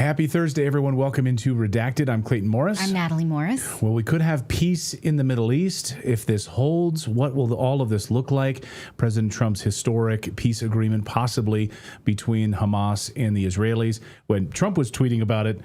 Happy Thursday, everyone. Welcome into Redacted. I'm Clayton Morris. I'm Natalie Morris. Well, we could have peace in the Middle East. If this holds, what will all of this look like? President Trump's historic peace agreement, possibly between Hamas and the Israelis. When Trump was tweeting about it,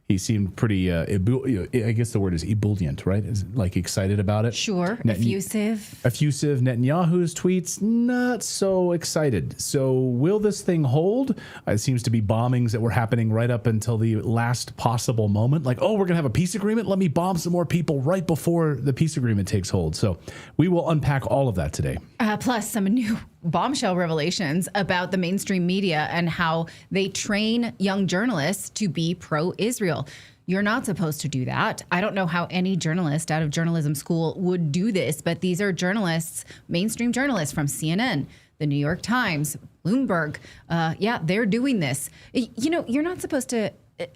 he seemed pretty, I guess the word is ebullient, right? Is like excited about it. Sure. Effusive. Effusive. Netanyahu's tweets, not so excited. So will this thing hold? It seems to be bombings that were happening right up until the last possible moment. Like, oh, we're going to have a peace agreement? Let me bomb some more people right before the peace agreement takes hold. So we will unpack all of that today. Plus some new bombshell revelations about the mainstream media and how they train young journalists to be pro-Israel. You're not supposed to do that. I don't know how any journalist out of journalism school would do this, but these are journalists, mainstream journalists from CNN, the New York Times, Bloomberg. They're doing this. You know, you're not supposed to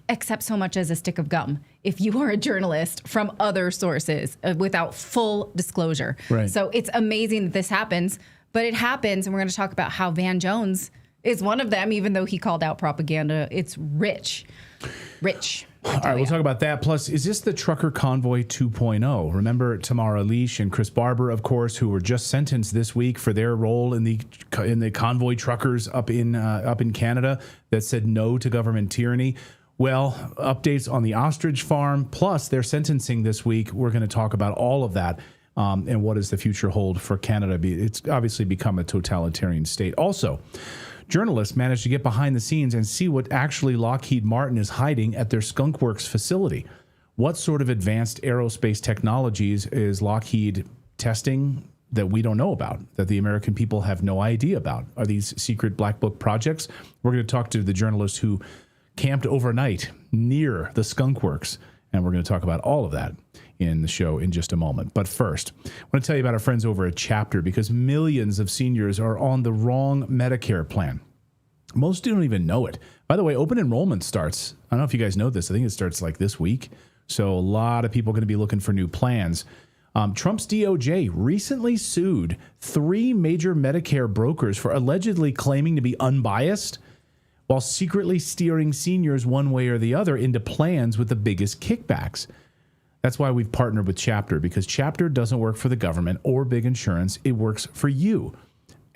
accept so much as a stick of gum if you are a journalist from other sources without full disclosure. Right. So it's amazing that this happens. But it happens, and we're going to talk about how Van Jones is one of them, even though he called out propaganda. It's rich. All right, we'll talk about that. Plus, is this the trucker convoy 2.0? Remember Tamara Leash and Chris Barber, of course, who were just sentenced this week for their role in the convoy truckers up in Canada that said no to government tyranny. Well, updates on the ostrich farm, plus their sentencing this week. We're going to talk about all of that. And what does the future hold for Canada? It's obviously become a totalitarian state. Also, journalists managed to get behind the scenes and see what actually Lockheed Martin is hiding at their Skunkworks facility. What sort of advanced aerospace technologies is Lockheed testing that we don't know about, that the American people have no idea about? Are these secret black book projects? We're going to talk to the journalist who camped overnight near the Skunkworks, and we're going to talk about all of that in the show in just a moment. But first, I want to tell you about our friends over at Chapter, because millions of seniors are on the wrong Medicare plan. Most don't even know it. By the way, open enrollment starts, I don't know if you guys know this, I think it starts like this week. So a lot of people are going to be looking for new plans. Trump's DOJ recently sued 3 major Medicare brokers for allegedly claiming to be unbiased while secretly steering seniors one way or the other into plans with the biggest kickbacks. That's why we've partnered with Chapter, because Chapter doesn't work for the government or big insurance. It works for you.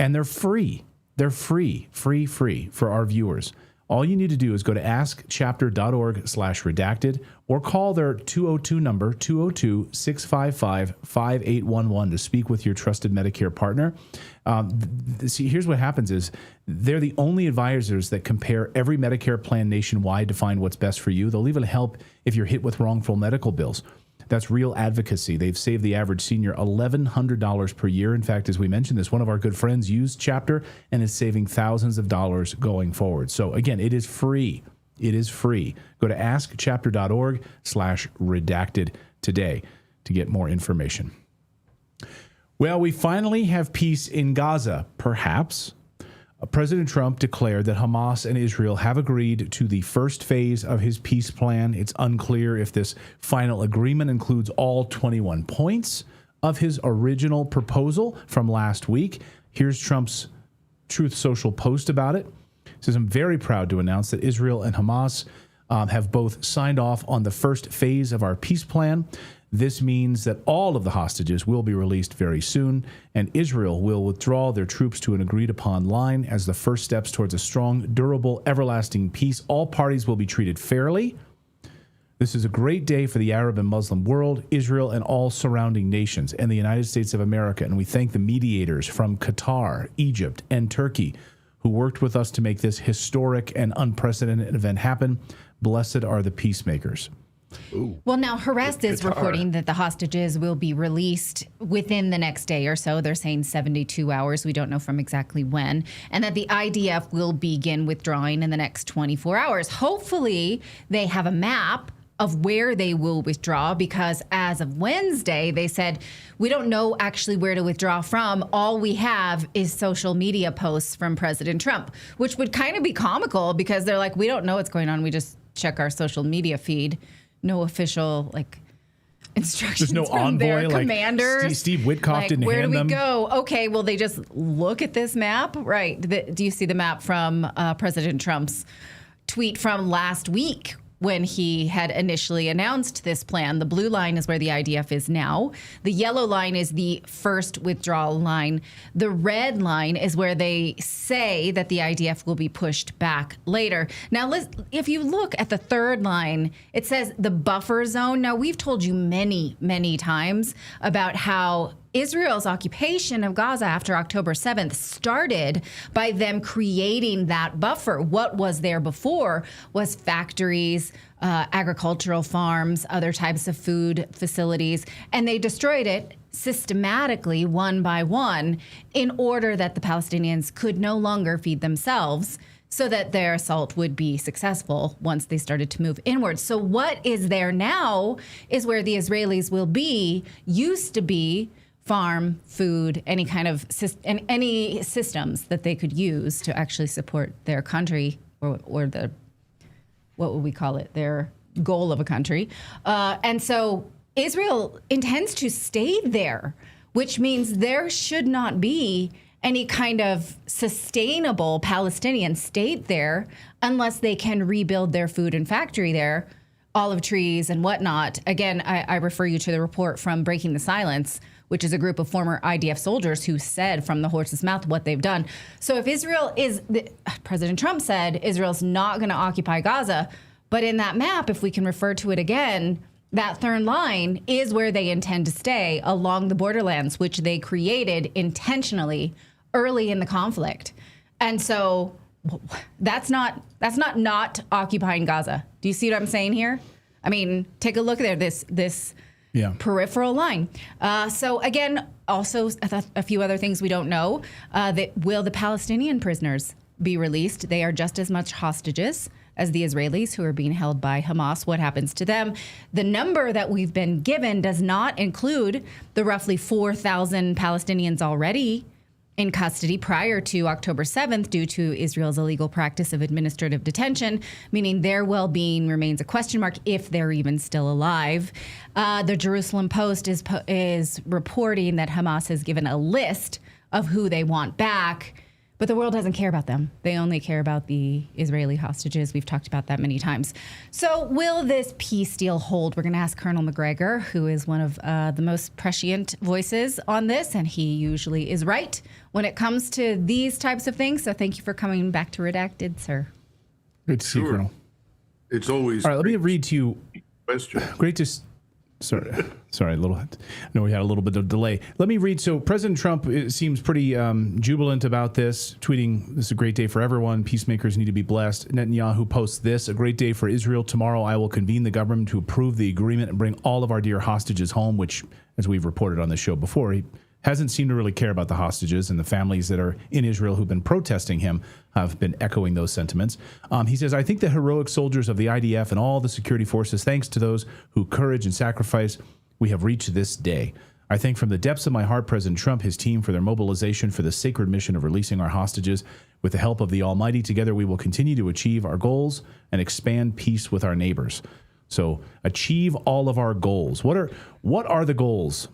And they're free. They're free for our viewers. All you need to do is go to askchapter.org/redacted or call their 202 number, 202-655-5811 to speak with your trusted Medicare partner. See, here's what happens is they're the only advisors that compare every Medicare plan nationwide to find what's best for you. They'll even help if you're hit with wrongful medical bills. That's real advocacy. They've saved the average senior $1,100 per year. In fact, as we mentioned this, one of our good friends used Chapter and is saving thousands of dollars going forward. So again, it is free. It is free. Go to askchapter.org/redacted today to get more information. Well, we finally have peace in Gaza, perhaps. President Trump declared that Hamas and Israel have agreed to the first phase of his peace plan. It's unclear if this final agreement includes all 21 points of his original proposal from last week. Here's Trump's Truth Social post about it. It says, I'm very proud to announce that Israel and Hamas have both signed off on the first phase of our peace plan. This means that all of the hostages will be released very soon, and Israel will withdraw their troops to an agreed-upon line as the first steps towards a strong, durable, everlasting peace. All parties will be treated fairly. This is a great day for the Arab and Muslim world, Israel, and all surrounding nations, and the United States of America. And we thank the mediators from Qatar, Egypt, and Turkey who worked with us to make this historic and unprecedented event happen. Blessed are the peacemakers. Ooh. Well, now Harassed is reporting that the hostages will be released within the next day or so. They're saying 72 hours. We don't know from exactly when. And that the IDF will begin withdrawing in the next 24 hours. Hopefully, they have a map of where they will withdraw, because as of Wednesday, they said, we don't know actually where to withdraw from. All we have is social media posts from President Trump, which would kind of be comical because they're like, we don't know what's going on. We just check our social media feed. No official, instructions There's no from envoy, their commanders. Steve Witkoff didn't where hand them. Where do we go? Okay, well, they just look at this map. Right. Do you see the map from President Trump's tweet from last week when he had initially announced this plan. The blue line is where the IDF is now. The yellow line is the first withdrawal line. The red line is where they say that the IDF will be pushed back later. Now, if you look at the third line, it says the buffer zone. Now, we've told you many, many times about how Israel's occupation of Gaza after October 7th started by them creating that buffer. What was there before was factories, agricultural farms, other types of food facilities, and they destroyed it systematically, one by one, in order that the Palestinians could no longer feed themselves, so that their assault would be successful once they started to move inward. So what is there now is where the Israelis will be, used to be, farm, food, any kind of any systems that they could use to actually support their country, or the, what would we call it, their goal of a country. And so Israel intends to stay there, which means there should not be any kind of sustainable Palestinian state there unless they can rebuild their food and factory there, olive trees and whatnot. Again, I refer you to the report from Breaking the Silence, which is a group of former IDF soldiers who said from the horse's mouth what they've done. So if Israel is, President Trump said Israel's not going to occupy Gaza, but in that map, if we can refer to it again, that third line is where they intend to stay along the borderlands, which they created intentionally early in the conflict. And so that's not occupying Gaza. Do you see what I'm saying here? I mean, take a look there, this peripheral line. So again, also a few other things we don't know. Will the Palestinian prisoners be released? They are just as much hostages as the Israelis who are being held by Hamas. What happens to them? The number that we've been given does not include the roughly 4,000 Palestinians already in custody prior to October 7th due to Israel's illegal practice of administrative detention, meaning their well-being remains a question mark if they're even still alive. The Jerusalem Post is reporting that Hamas has given a list of who they want back, but the world doesn't care about them. They only care about the Israeli hostages. We've talked about that many times. So will this peace deal hold? We're going to ask Colonel McGregor, who is one of the most prescient voices on this, and he usually is right when it comes to these types of things. So thank you for coming back to Redacted, sir. Great to see you, Colonel. It's always all right. Let me read to you. Question. Great to. Sorry, a little. I know we had a little bit of delay. Let me read. So President Trump seems pretty jubilant about this, tweeting, "This is a great day for everyone. Peacemakers need to be blessed." Netanyahu posts this: "A great day for Israel. Tomorrow I will convene the government to approve the agreement and bring all of our dear hostages home," which, as we've reported on this show before, he hasn't seemed to really care about the hostages, and the families that are in Israel who've been protesting him have been echoing those sentiments. He says, "I think the heroic soldiers of the IDF and all the security forces, thanks to those who courage and sacrifice, we have reached this day. I thank from the depths of my heart President Trump, his team, for their mobilization for the sacred mission of releasing our hostages. With the help of the Almighty, together we will continue to achieve our goals and expand peace with our neighbors." So achieve all of our goals. What are the goals?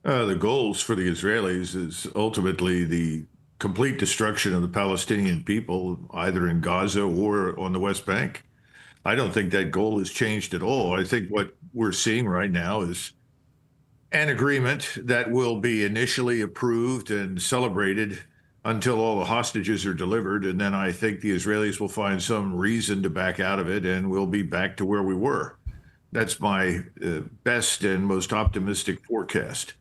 The goals for the Israelis is ultimately the complete destruction of the Palestinian people, either in Gaza or on the West Bank. I don't think that goal has changed at all. I think what we're seeing right now is an agreement that will be initially approved and celebrated until all the hostages are delivered. And then I think the Israelis will find some reason to back out of it, and we'll be back to where we were. That's my best and most optimistic forecast.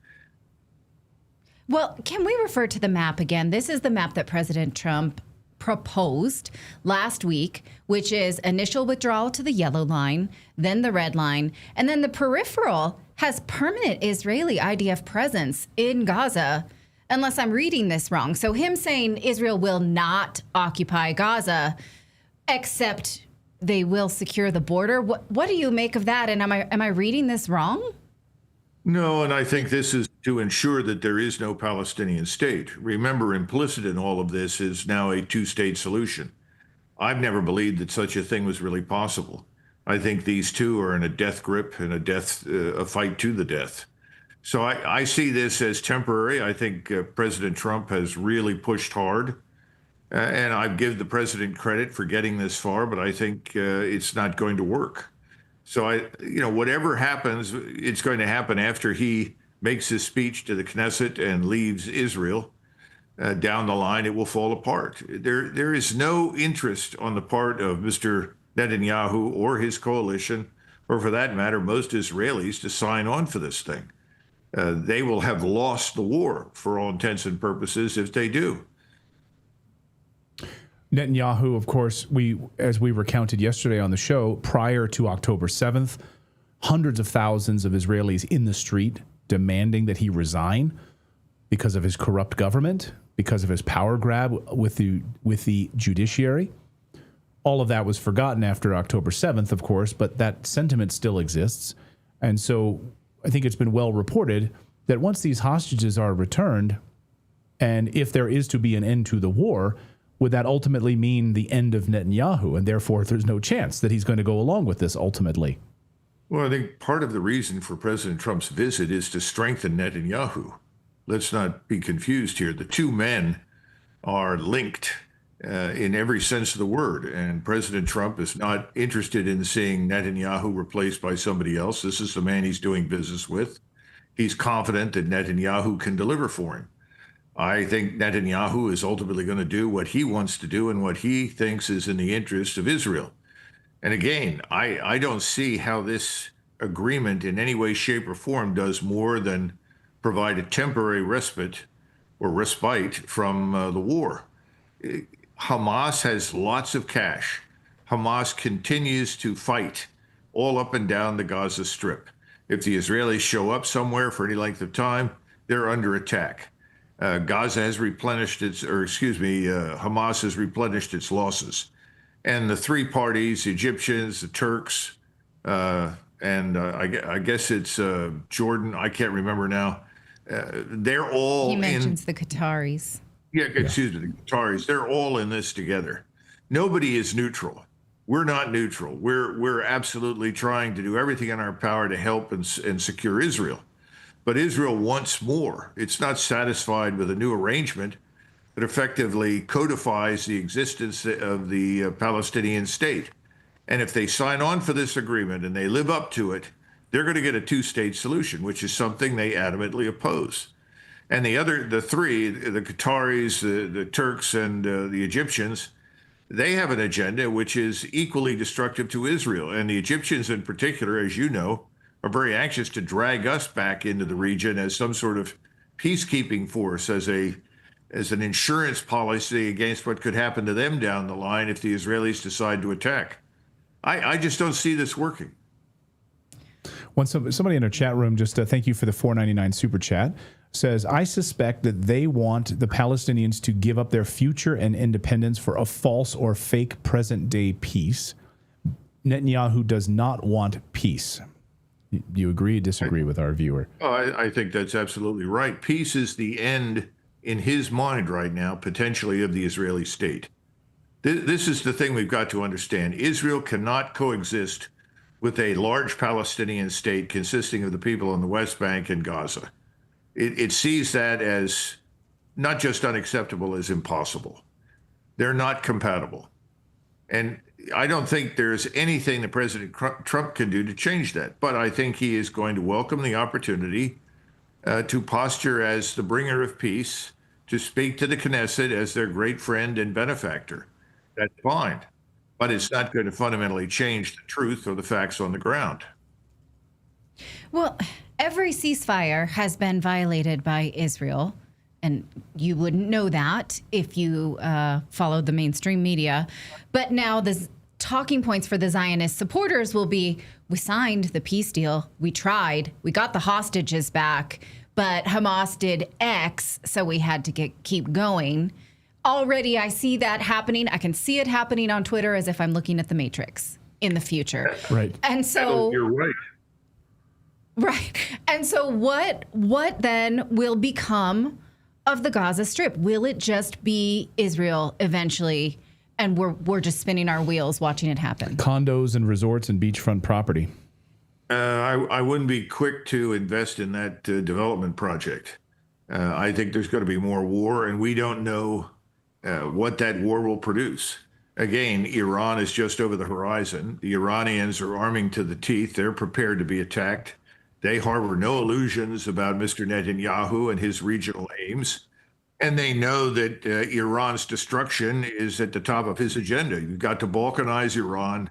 Well, can we refer to the map again? This is the map that President Trump proposed last week, which is initial withdrawal to the yellow line, then the red line, and then the peripheral has permanent Israeli IDF presence in Gaza, unless I'm reading this wrong. So him saying Israel will not occupy Gaza, except they will secure the border. What do you make of that? And am I reading this wrong? No, and I think this is to ensure that there is no Palestinian state. Remember, implicit in all of this is now a two-state solution. I've never believed that such a thing was really possible. I think these two are in a death grip and a fight to the death. So I see this as temporary. I think President Trump has really pushed hard And I give the president credit for getting this far, but I think it's not going to work. So whatever happens, it's going to happen after he makes his speech to the Knesset and leaves Israel. Down the line, it will fall apart. There is no interest on the part of Mr. Netanyahu or his coalition, or for that matter, most Israelis, to sign on for this thing. They will have lost the war for all intents and purposes if they do. Netanyahu, of course, as we recounted yesterday on the show, prior to October 7th, hundreds of thousands of Israelis in the street demanding that he resign because of his corrupt government, because of his power grab with the judiciary. All of that was forgotten after October 7th, of course, but that sentiment still exists. And so I think it's been well reported that once these hostages are returned, and if there is to be an end to the war, would that ultimately mean the end of Netanyahu? And therefore, there's no chance that he's going to go along with this ultimately. Well, I think part of the reason for President Trump's visit is to strengthen Netanyahu. Let's not be confused here. The two men are linked in every sense of the word. And President Trump is not interested in seeing Netanyahu replaced by somebody else. This is the man he's doing business with. He's confident that Netanyahu can deliver for him. I think Netanyahu is ultimately going to do what he wants to do and what he thinks is in the interest of Israel. And again, I don't see how this agreement in any way, shape, or form does more than provide a temporary respite from the war. Hamas has lots of cash. Hamas continues to fight all up and down the Gaza Strip. If the Israelis show up somewhere for any length of time, they're under attack. Gaza has replenished Hamas has replenished its losses. And the three parties, the Egyptians, the Turks, and I guess it's Jordan, I can't remember now, they're all He mentions the Qataris. The Qataris, they're all in this together. Nobody is neutral. We're not neutral. We're absolutely trying to do everything in our power to help and secure Israel. But Israel wants more. It's not satisfied with a new arrangement that effectively codifies the existence of the Palestinian state. And if they sign on for this agreement and they live up to it, they're going to get a two-state solution, which is something they adamantly oppose. And the three, the Qataris, the Turks, and the Egyptians, they have an agenda which is equally destructive to Israel. And the Egyptians in particular, as you know, are very anxious to drag us back into the region as some sort of peacekeeping force, as an insurance policy against what could happen to them down the line if the Israelis decide to attack. I just don't see this working. Somebody in our chat room, just thank you for the $4.99 super chat, says, I suspect that they want the Palestinians to give up their future and independence for a false or fake present-day peace. Netanyahu does not want peace. Do you agree or disagree with our viewer? Oh, I think that's absolutely right. Peace is the end, in his mind right now, potentially, of the Israeli state. This is the thing we've got to understand. Israel cannot coexist with a large Palestinian state consisting of the people on the West Bank and Gaza. It sees that as not just unacceptable, as impossible. They're not compatible. And I don't think there's anything that President Trump can do to change that. But I think he is going to welcome the opportunity to posture as the bringer of peace, to speak to the Knesset as their great friend and benefactor. That's fine. But it's not going to fundamentally change the truth or the facts on the ground. Well, every ceasefire has been violated by Israel, and you wouldn't know that if you followed the mainstream media. But now the talking points for the Zionist supporters will be, we signed the peace deal, we tried, we got the hostages back, but Hamas did X, so we had to keep going. Already I see that happening. I can see it happening on Twitter as if I'm looking at the Matrix in the future. Right. And so you're right. Right. And so what then will become of the Gaza Strip? Will it just be Israel eventually, and we're just spinning our wheels watching it happen? Condos and resorts and beachfront property. I wouldn't be quick to invest in that development project. I think there's going to be more war, and we don't know what that war will produce. Again, Iran is just over the horizon. The Iranians are arming to the teeth. They're prepared to be attacked. They harbor no illusions about Mr. Netanyahu and his regional aims. And they know that Iran's destruction is at the top of his agenda. You've got to balkanize Iran,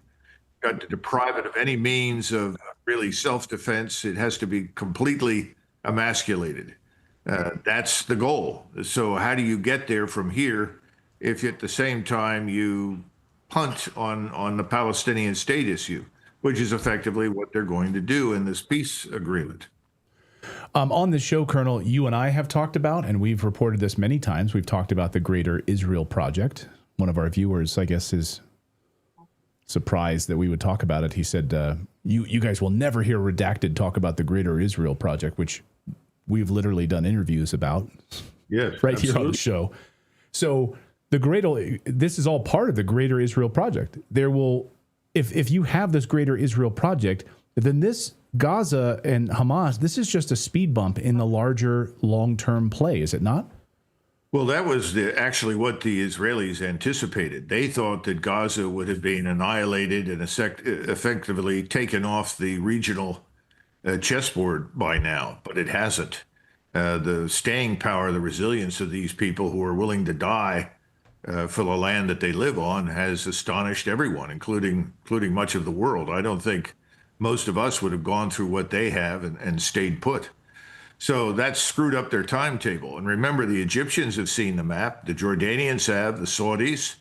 you've got to deprive it of any means of really self-defense. It has to be completely emasculated. That's the goal. So how do you get there from here if at the same time you punt on the Palestinian state issue, which is effectively what they're going to do in this peace agreement? On the show, Colonel, you and I have talked about, and we've reported this many times, we've talked about the Greater Israel Project. One of our viewers, I guess, is surprised that we would talk about it. He said, you guys will never hear Redacted talk about the Greater Israel Project, which we've literally done interviews about. Yes, right here on the show. So this is all part of the Greater Israel Project. There will, if you have this Greater Israel Project, then this Gaza and Hamas, this is just a speed bump in the larger long-term play, is it not? Well, that was actually what the Israelis anticipated. They thought that Gaza would have been annihilated and effectively taken off the regional chessboard by now, but it hasn't. The staying power, the resilience of these people who are willing to die for the land that they live on has astonished everyone, including much of the world. I don't think most of us would have gone through what they have and stayed put. So that's screwed up their timetable. And remember, the Egyptians have seen the map, the Jordanians have, the Saudis,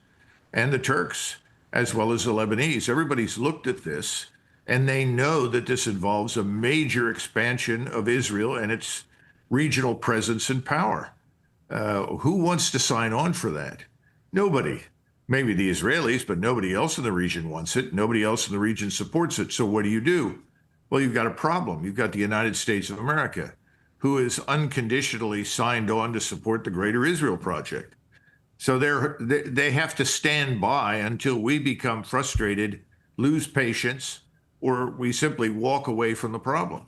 and the Turks, as well as the Lebanese. Everybody's looked at this, and they know that this involves a major expansion of Israel and its regional presence and power. Who wants to sign on for that? Nobody. Maybe the Israelis, but nobody else in the region wants it. Nobody else in the region supports it. So what do? Well, you've got a problem. You've got the United States of America, who is unconditionally signed on to support the Greater Israel Project. So they have to stand by until we become frustrated, lose patience, or we simply walk away from the problem.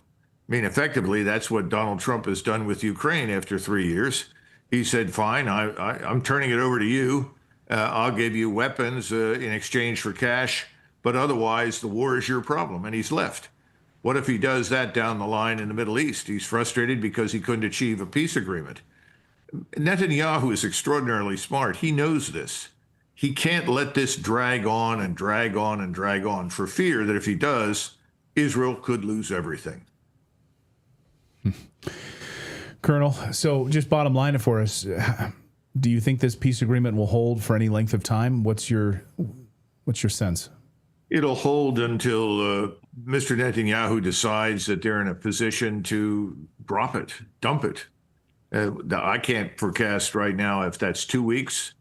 I mean, effectively, that's what Donald Trump has done with Ukraine after 3 years. He said, fine, I'm turning it over to you. I'll give you weapons in exchange for cash, but otherwise the war is your problem, and he's left. What if he does that down the line in the Middle East? He's frustrated because he couldn't achieve a peace agreement. Netanyahu is extraordinarily smart. He knows this. He can't let this drag on and drag on and drag on for fear that if he does, Israel could lose everything. Colonel, so just bottom line for us, do you think this peace agreement will hold for any length of time? What's your sense? It'll hold until Mr. Netanyahu decides that they're in a position to drop it, dump it. I can't forecast right now if that's 2 weeks,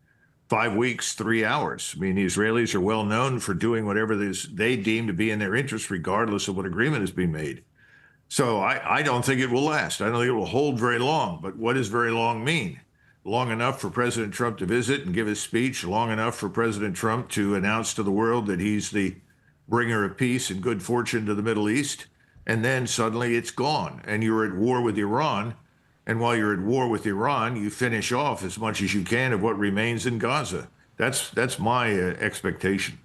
5 weeks, 3 hours. I mean, the Israelis are well known for doing whatever they deem to be in their interest, regardless of what agreement is being made. So I don't think it will last. I don't think it will hold very long. But what does very long mean? Long enough for President Trump to visit and give his speech, long enough for President Trump to announce to the world that he's the bringer of peace and good fortune to the Middle East, and then suddenly it's gone, and you're at war with Iran, and while you're at war with Iran, you finish off as much as you can of what remains in Gaza. That's my expectation.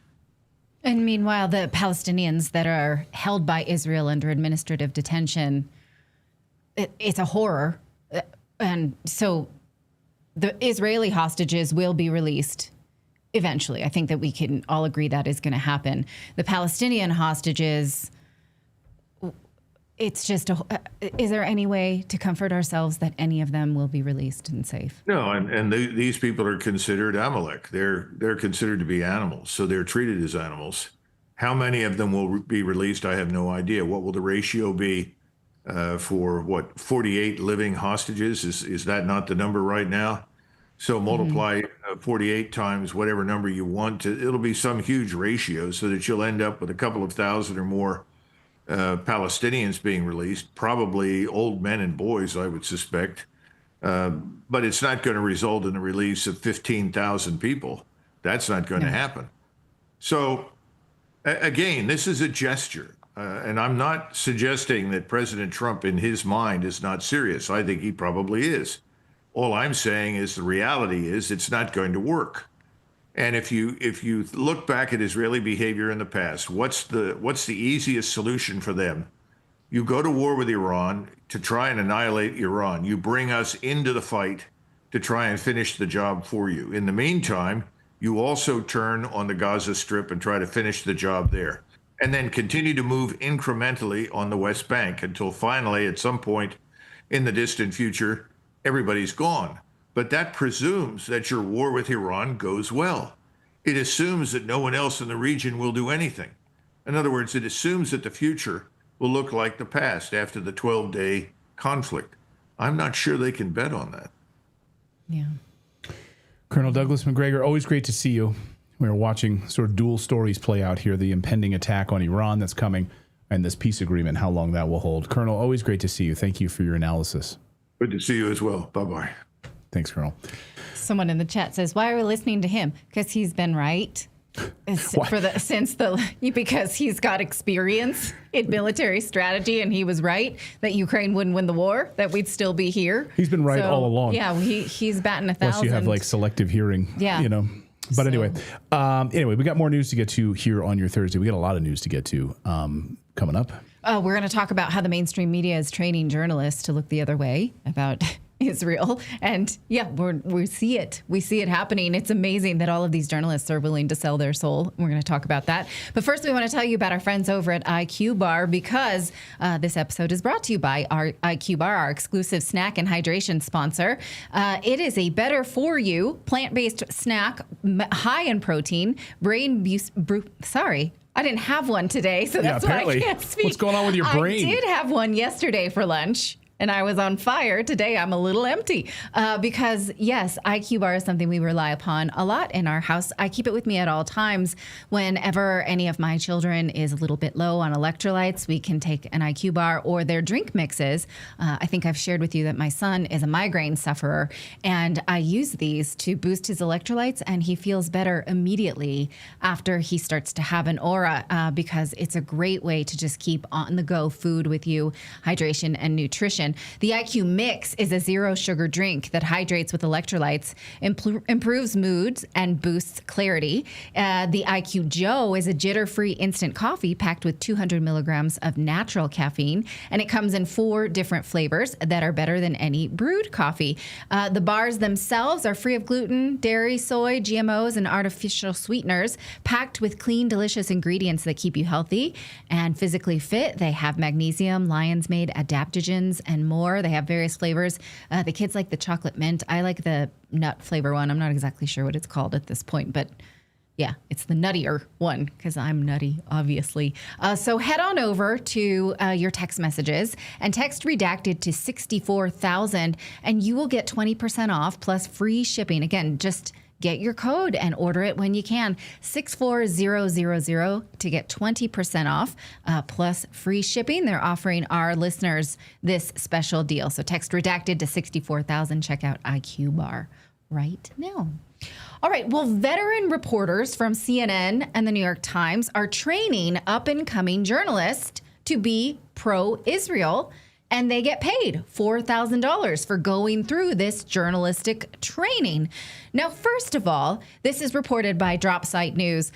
And meanwhile, the Palestinians that are held by Israel under administrative detention, it's a horror. And so the Israeli hostages will be released eventually. I think that we can all agree that is going to happen. The Palestinian hostages, it's just, is there any way to comfort ourselves that any of them will be released and safe? No, and these people are considered Amalek. They're considered to be animals, so they're treated as animals. How many of them will be released, I have no idea. What will the ratio be for 48 living hostages? Is that not the number right now? So multiply 48 times whatever number you want. It'll be some huge ratio so that you'll end up with a couple of thousand or more Palestinians being released, probably old men and boys, I would suspect. But it's not going to result in the release of 15,000 people. That's not going to happen. So, again, this is a gesture. And I'm not suggesting that President Trump, in his mind, is not serious. I think he probably is. All I'm saying is the reality is it's not going to work. And if you look back at Israeli behavior in the past, what's the easiest solution for them? You go to war with Iran to try and annihilate Iran. You bring us into the fight to try and finish the job for you. In the meantime, you also turn on the Gaza Strip and try to finish the job there, and then continue to move incrementally on the West Bank until finally, at some point in the distant future, everybody's gone. But that presumes that your war with Iran goes well. It assumes that no one else in the region will do anything. In other words, it assumes that the future will look like the past after the 12-day conflict. I'm not sure they can bet on that. Yeah. Colonel Douglas Macgregor, always great to see you. We're watching sort of dual stories play out here, the impending attack on Iran that's coming and this peace agreement, how long that will hold. Colonel, always great to see you. Thank you for your analysis. Good to see you as well. Bye-bye. Thanks, Colonel. Someone in the chat says, why are we listening to him? Because he's been right. Because he's got experience in military strategy, and he was right that Ukraine wouldn't win the war, that we'd still be here. He's been right all along. Yeah, he's batting 1,000. Unless you have like selective hearing, yeah. you know. But anyway, we got more news to get to here on your Thursday. We got a lot of news to get to coming up. We're going to talk about how the mainstream media is training journalists to look the other way about Israel. And yeah, we see it. We see it happening. It's amazing that all of these journalists are willing to sell their soul. We're going to talk about that. But first, we want to tell you about our friends over at IQBAR, because this episode is brought to you by our IQBAR, our exclusive snack and hydration sponsor. It is a better for you plant-based snack, high in protein, I didn't have one today, so that's why I can't speak. What's going on with your brain? I did have one yesterday for lunch, and I was on fire. Today, I'm a little empty because, yes, IQBAR is something we rely upon a lot in our house. I keep it with me at all times. Whenever any of my children is a little bit low on electrolytes, we can take an IQBAR or their drink mixes. I think I've shared with you that my son is a migraine sufferer, and I use these to boost his electrolytes, and he feels better immediately after he starts to have an aura because it's a great way to just keep on-the-go food with you, hydration and nutrition. The IQ Mix is a zero sugar drink that hydrates with electrolytes, improves moods, and boosts clarity. The IQ Joe is a jitter-free instant coffee packed with 200 milligrams of natural caffeine, and it comes in 4 different flavors that are better than any brewed coffee. The bars themselves are free of gluten, dairy, soy, GMOs, and artificial sweeteners, packed with clean, delicious ingredients that keep you healthy and physically fit. They have magnesium, lion's-made adaptogens, and more. They have various flavors. The kids like the chocolate mint. I like the nut flavor one. I'm not exactly sure what it's called at this point, but yeah, it's the nuttier one because I'm nutty, obviously. So head on over to your text messages and text Redacted to 64,000, and you will get 20% off plus free shipping. Again, just get your code and order it when you can. 64000 to get 20% off plus free shipping. They're offering our listeners this special deal. So text Redacted to 64,000. Check out IQBAR right now. All right. Well, veteran reporters from CNN and the New York Times are training up-and-coming journalists to be pro-Israel, and they get paid $4,000 for going through this journalistic training. Now, first of all, this is reported by Dropsite News.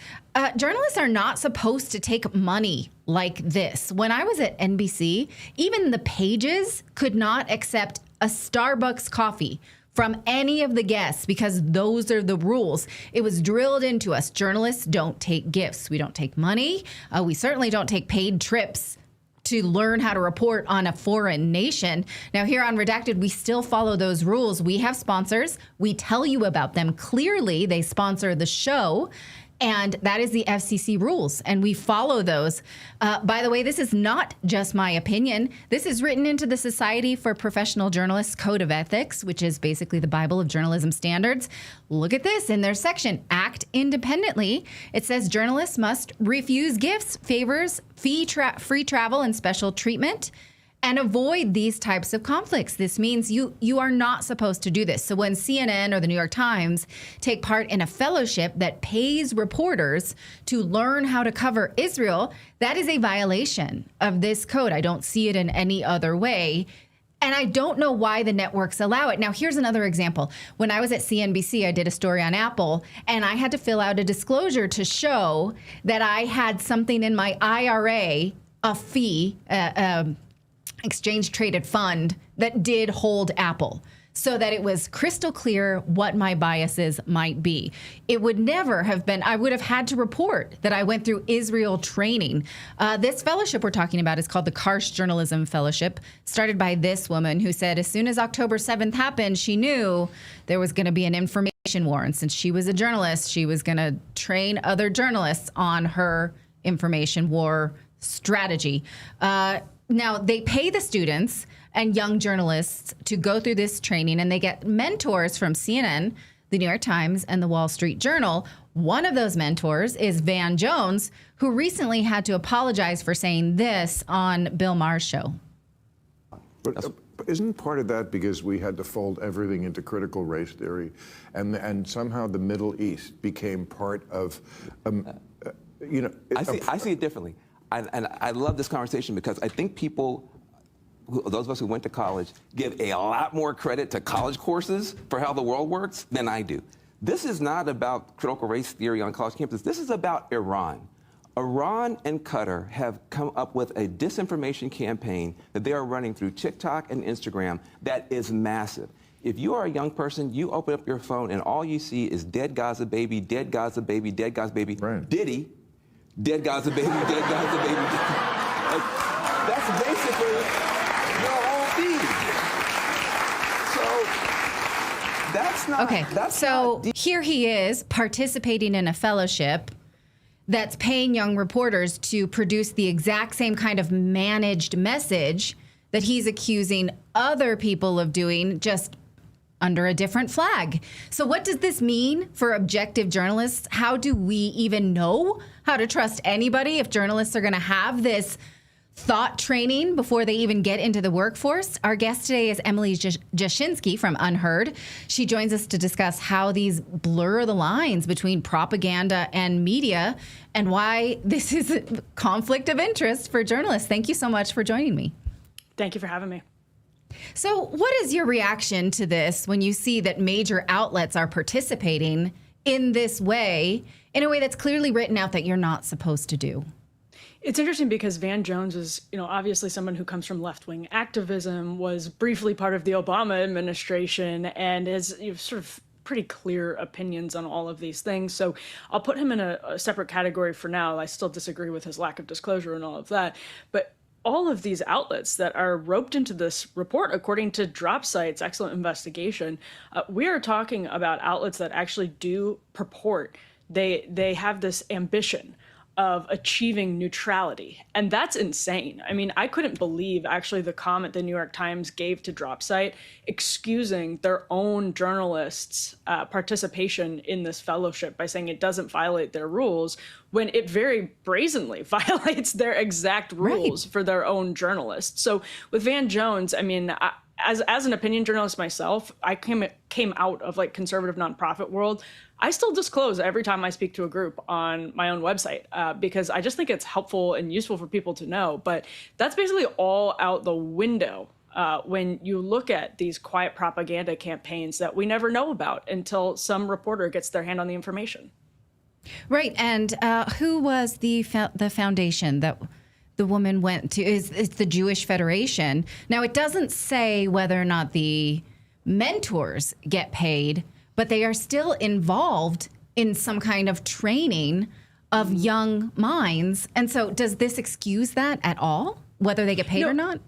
Journalists are not supposed to take money like this. When I was at NBC, even the pages could not accept a Starbucks coffee from any of the guests because those are the rules. It was drilled into us. Journalists don't take gifts. We don't take money. We certainly don't take paid trips to learn how to report on a foreign nation. Now, here on Redacted, we still follow those rules. We have sponsors. We tell you about them clearly. They sponsor the show. And that is the FCC rules, and we follow those. By the way, this is not just my opinion. This is written into the Society for Professional Journalists Code of Ethics, which is basically the Bible of journalism standards. Look at this in their section, Act Independently. It says journalists must refuse gifts, favors, free travel, and special treatment, and avoid these types of conflicts. This means you are not supposed to do this. So when CNN or the New York Times take part in a fellowship that pays reporters to learn how to cover Israel, that is a violation of this code. I don't see it in any other way. And I don't know why the networks allow it. Now, here's another example. When I was at CNBC, I did a story on Apple, and I had to fill out a disclosure to show that I had something in my IRA, a fee, exchange traded fund that did hold Apple, so that it was crystal clear what my biases might be. It would never have been, I would have had to report that I went through Israel training. This fellowship we're talking about is called the Karsh Journalism Fellowship, started by this woman who said as soon as October 7th happened, she knew there was going to be an information war. And since she was a journalist, she was going to train other journalists on her information war strategy. Now, they pay the students and young journalists to go through this training, and they get mentors from CNN, the New York Times, and the Wall Street Journal. One of those mentors is Van Jones, who recently had to apologize for saying this on Bill Maher's show. But isn't part of that because we had to fold everything into critical race theory, and somehow the Middle East became part of, you know... I see it differently. And I love this conversation because I think people, those of us who went to college, give a lot more credit to college courses for how the world works than I do. This is not about critical race theory on college campuses. This is about Iran. Iran and Qatar have come up with a disinformation campaign that they are running through TikTok and Instagram that is massive. If you are a young person, you open up your phone and all you see is dead Gaza baby, dead Gaza baby, dead Gaza baby, right. Diddy, dead Gaza baby, dead Gaza baby. Like, that's basically your whole feed. So that's not... Okay, so here he is participating in a fellowship that's paying young reporters to produce the exact same kind of managed message that he's accusing other people of doing, just under a different flag. So what does this mean for objective journalists? How do we even know how to trust anybody if journalists are going to have this thought training before they even get into the workforce? Our guest today is Emily Jashinsky from Unheard. She joins us to discuss how these blur the lines between propaganda and media and why this is a conflict of interest for journalists. Thank you so much for joining me. Thank you for having me. So what is your reaction to this when you see that major outlets are participating in this way, in a way that's clearly written out that you're not supposed to do? It's interesting because Van Jones is, obviously someone who comes from left-wing activism, was briefly part of the Obama administration, and has sort of pretty clear opinions on all of these things. So I'll put him in a separate category for now. I still disagree with his lack of disclosure and all of that. But all of these outlets that are roped into this report, according to DropSite's excellent investigation, we are talking about outlets that actually do purport. They have this ambition of achieving neutrality. And that's insane. I mean, I couldn't believe actually the comment the New York Times gave to DropSite excusing their own journalists' participation in this fellowship by saying it doesn't violate their rules, when it very brazenly violates their exact rules for their own journalists. So with Van Jones, I mean, as an opinion journalist myself, I came out of like conservative nonprofit world. I still disclose every time I speak to a group on my own website because I just think it's helpful and useful for people to know. But that's basically all out the window when you look at these quiet propaganda campaigns that we never know about until some reporter gets their hand on the information. Right. And who was the foundation that the woman went to? It's the Jewish Federation. Now, it doesn't say whether or not the mentors get paid, but they are still involved in some kind of training of young minds. And so does this excuse that at all, whether they get paid or not?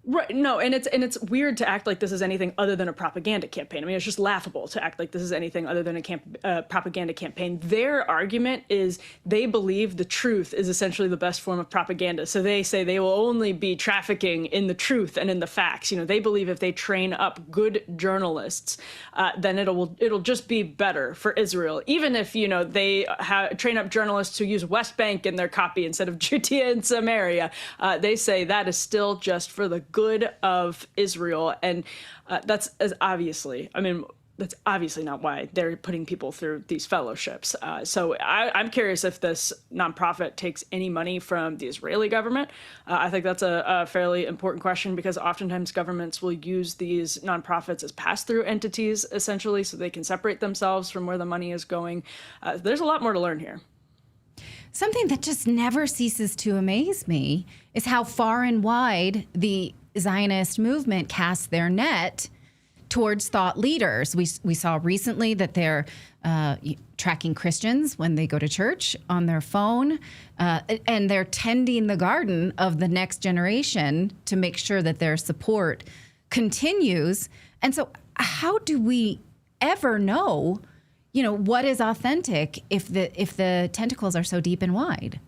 Right. No, and it's weird to act like this is anything other than a propaganda campaign. I mean, it's just laughable to act like this is anything other than a propaganda campaign. Their argument is they believe the truth is essentially the best form of propaganda. So they say they will only be trafficking in the truth and in the facts. They believe if they train up good journalists, then it'll just be better for Israel. Even if, they train up journalists who use West Bank in their copy instead of Judea and Samaria, they say that is still just for the good of Israel. And that's as obviously, I mean, that's obviously not why they're putting people through these fellowships. So I'm curious if this nonprofit takes any money from the Israeli government. I think that's a fairly important question, because oftentimes governments will use these nonprofits as pass-through entities, essentially, so they can separate themselves from where the money is going. There's a lot more to learn here. Something that just never ceases to amaze me is how far and wide the Zionist movement casts their net towards thought leaders. We saw recently that they're tracking Christians when they go to church on their phone, and they're tending the garden of the next generation to make sure that their support continues. And so how do we ever know, what is authentic if the tentacles are so deep and wide?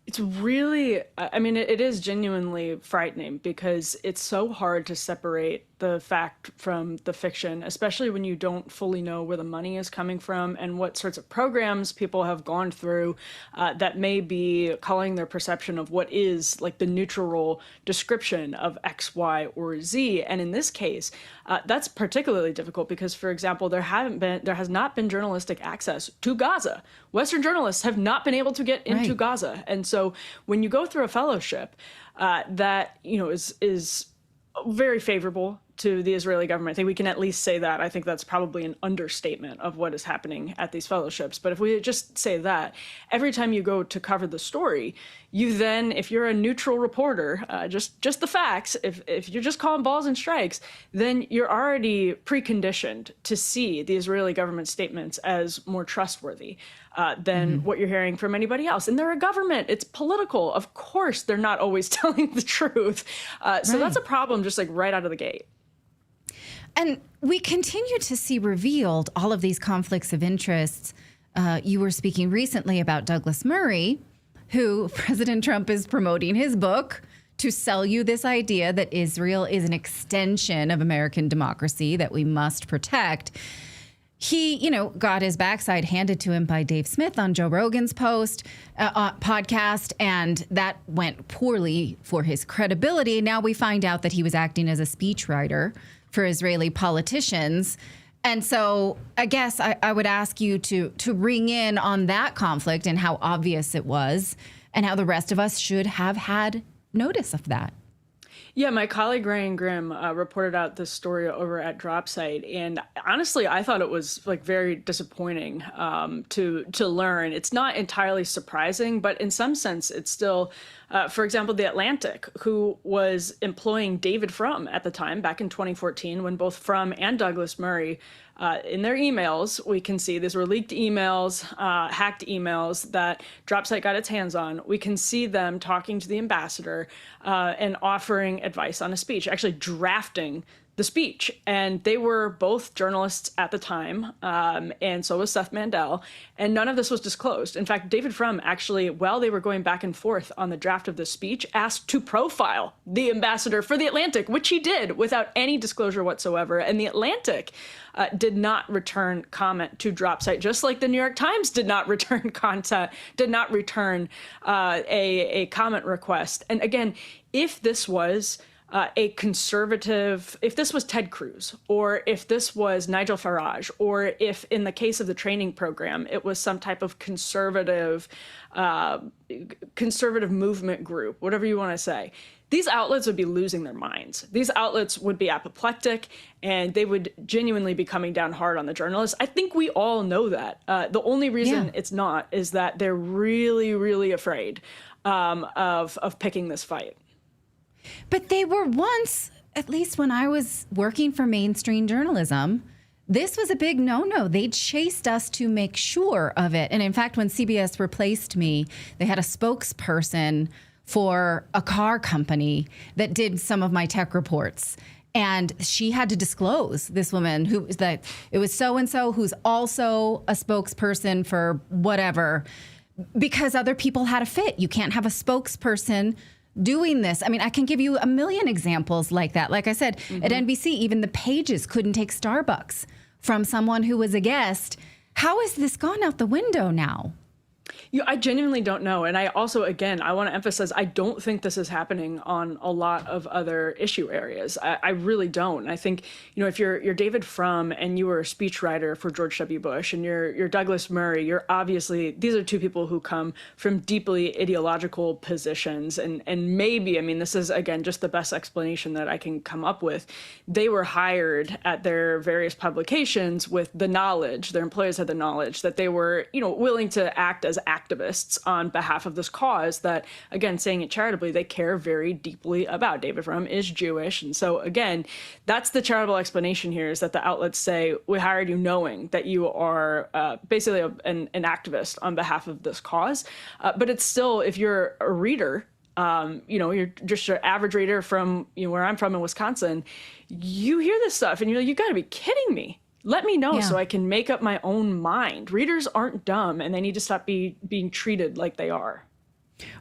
It's really, it is genuinely frightening, because it's so hard to separate the fact from the fiction, especially when you don't fully know where the money is coming from and what sorts of programs people have gone through that may be calling their perception of what is like the neutral description of X, Y, or Z. And in this case, that's particularly difficult because, for example, there has not been journalistic access to Gaza. Western journalists have not been able to get into Gaza. And so when you go through a fellowship that, is very favorable to the Israeli government, I think we can at least say that. I think that's probably an understatement of what is happening at these fellowships. But if we just say that, every time you go to cover the story, you then, if you're a neutral reporter, just the facts, if you're just calling balls and strikes, then you're already preconditioned to see the Israeli government statements as more trustworthy than what you're hearing from anybody else. And they're a government. It's political. Of course, they're not always telling the truth. So that's a problem just like right out of the gate. And we continue to see revealed all of these conflicts of interests. You were speaking recently about Douglas Murray, who President Trump is promoting his book to sell you this idea that Israel is an extension of American democracy that we must protect. He, got his backside handed to him by Dave Smith on Joe Rogan's podcast, and that went poorly for his credibility. Now we find out that he was acting as a speechwriter for Israeli politicians. And so I guess I would ask you to ring in on that conflict and how obvious it was and how the rest of us should have had notice of that. Yeah, my colleague Ryan Grimm reported out this story over at DropSite, and honestly, I thought it was like very disappointing to learn. It's not entirely surprising, but in some sense, it's still, for example, The Atlantic, who was employing David Frum at the time, back in 2014, when both Frum and Douglas Murray, in their emails, we can see these were leaked emails, hacked emails that DropSite got its hands on. We can see them talking to the ambassador and offering advice on a speech, actually drafting the speech. And they were both journalists at the time, and so was Seth Mandel, and none of this was disclosed. In fact, David Frum actually, while they were going back and forth on the draft of the speech, asked to profile the ambassador for The Atlantic, which he did without any disclosure whatsoever. And The Atlantic did not return comment to DropSite, just like the New York Times did not return a comment request. And again, if this was a conservative, if this was Ted Cruz, or if this was Nigel Farage, or if in the case of the training program, it was some type of conservative movement group, whatever you want to say, these outlets would be losing their minds. These outlets would be apoplectic, and they would genuinely be coming down hard on the journalists. I think we all know that. The only reason it's not is that they're really, really afraid of picking this fight. But they were once, at least when I was working for mainstream journalism, this was a big no-no. They chased us to make sure of it. And in fact, when CBS replaced me, they had a spokesperson for a car company that did some of my tech reports. And she had to disclose, this woman, it was so-and-so who's also a spokesperson for whatever, because other people had a fit. You can't have a spokesperson doing this. I mean, I can give you a million examples like that. Like I said, at NBC, even the pages couldn't take Starbucks from someone who was a guest. How has this gone out the window now? I genuinely don't know. And I also, again, I want to emphasize, I don't think this is happening on a lot of other issue areas. I really don't. And I think, if you're David Frum and you were a speechwriter for George W. Bush, and you're Douglas Murray, you're obviously, these are two people who come from deeply ideological positions. And maybe, this is, again, just the best explanation that I can come up with. They were hired at their various publications with the knowledge, their employers had the knowledge that they were, willing to act as activists on behalf of this cause that, again, saying it charitably, they care very deeply about. David Frum is Jewish. And so, again, that's the charitable explanation here, is that the outlets say, we hired you knowing that you are basically an activist on behalf of this cause. But it's still, if you're a reader, you're just your average reader from where I'm from in Wisconsin, you hear this stuff and you're like, you got to be kidding me. Let me know so I can make up my own mind. Readers aren't dumb, and they need to stop being treated like they are.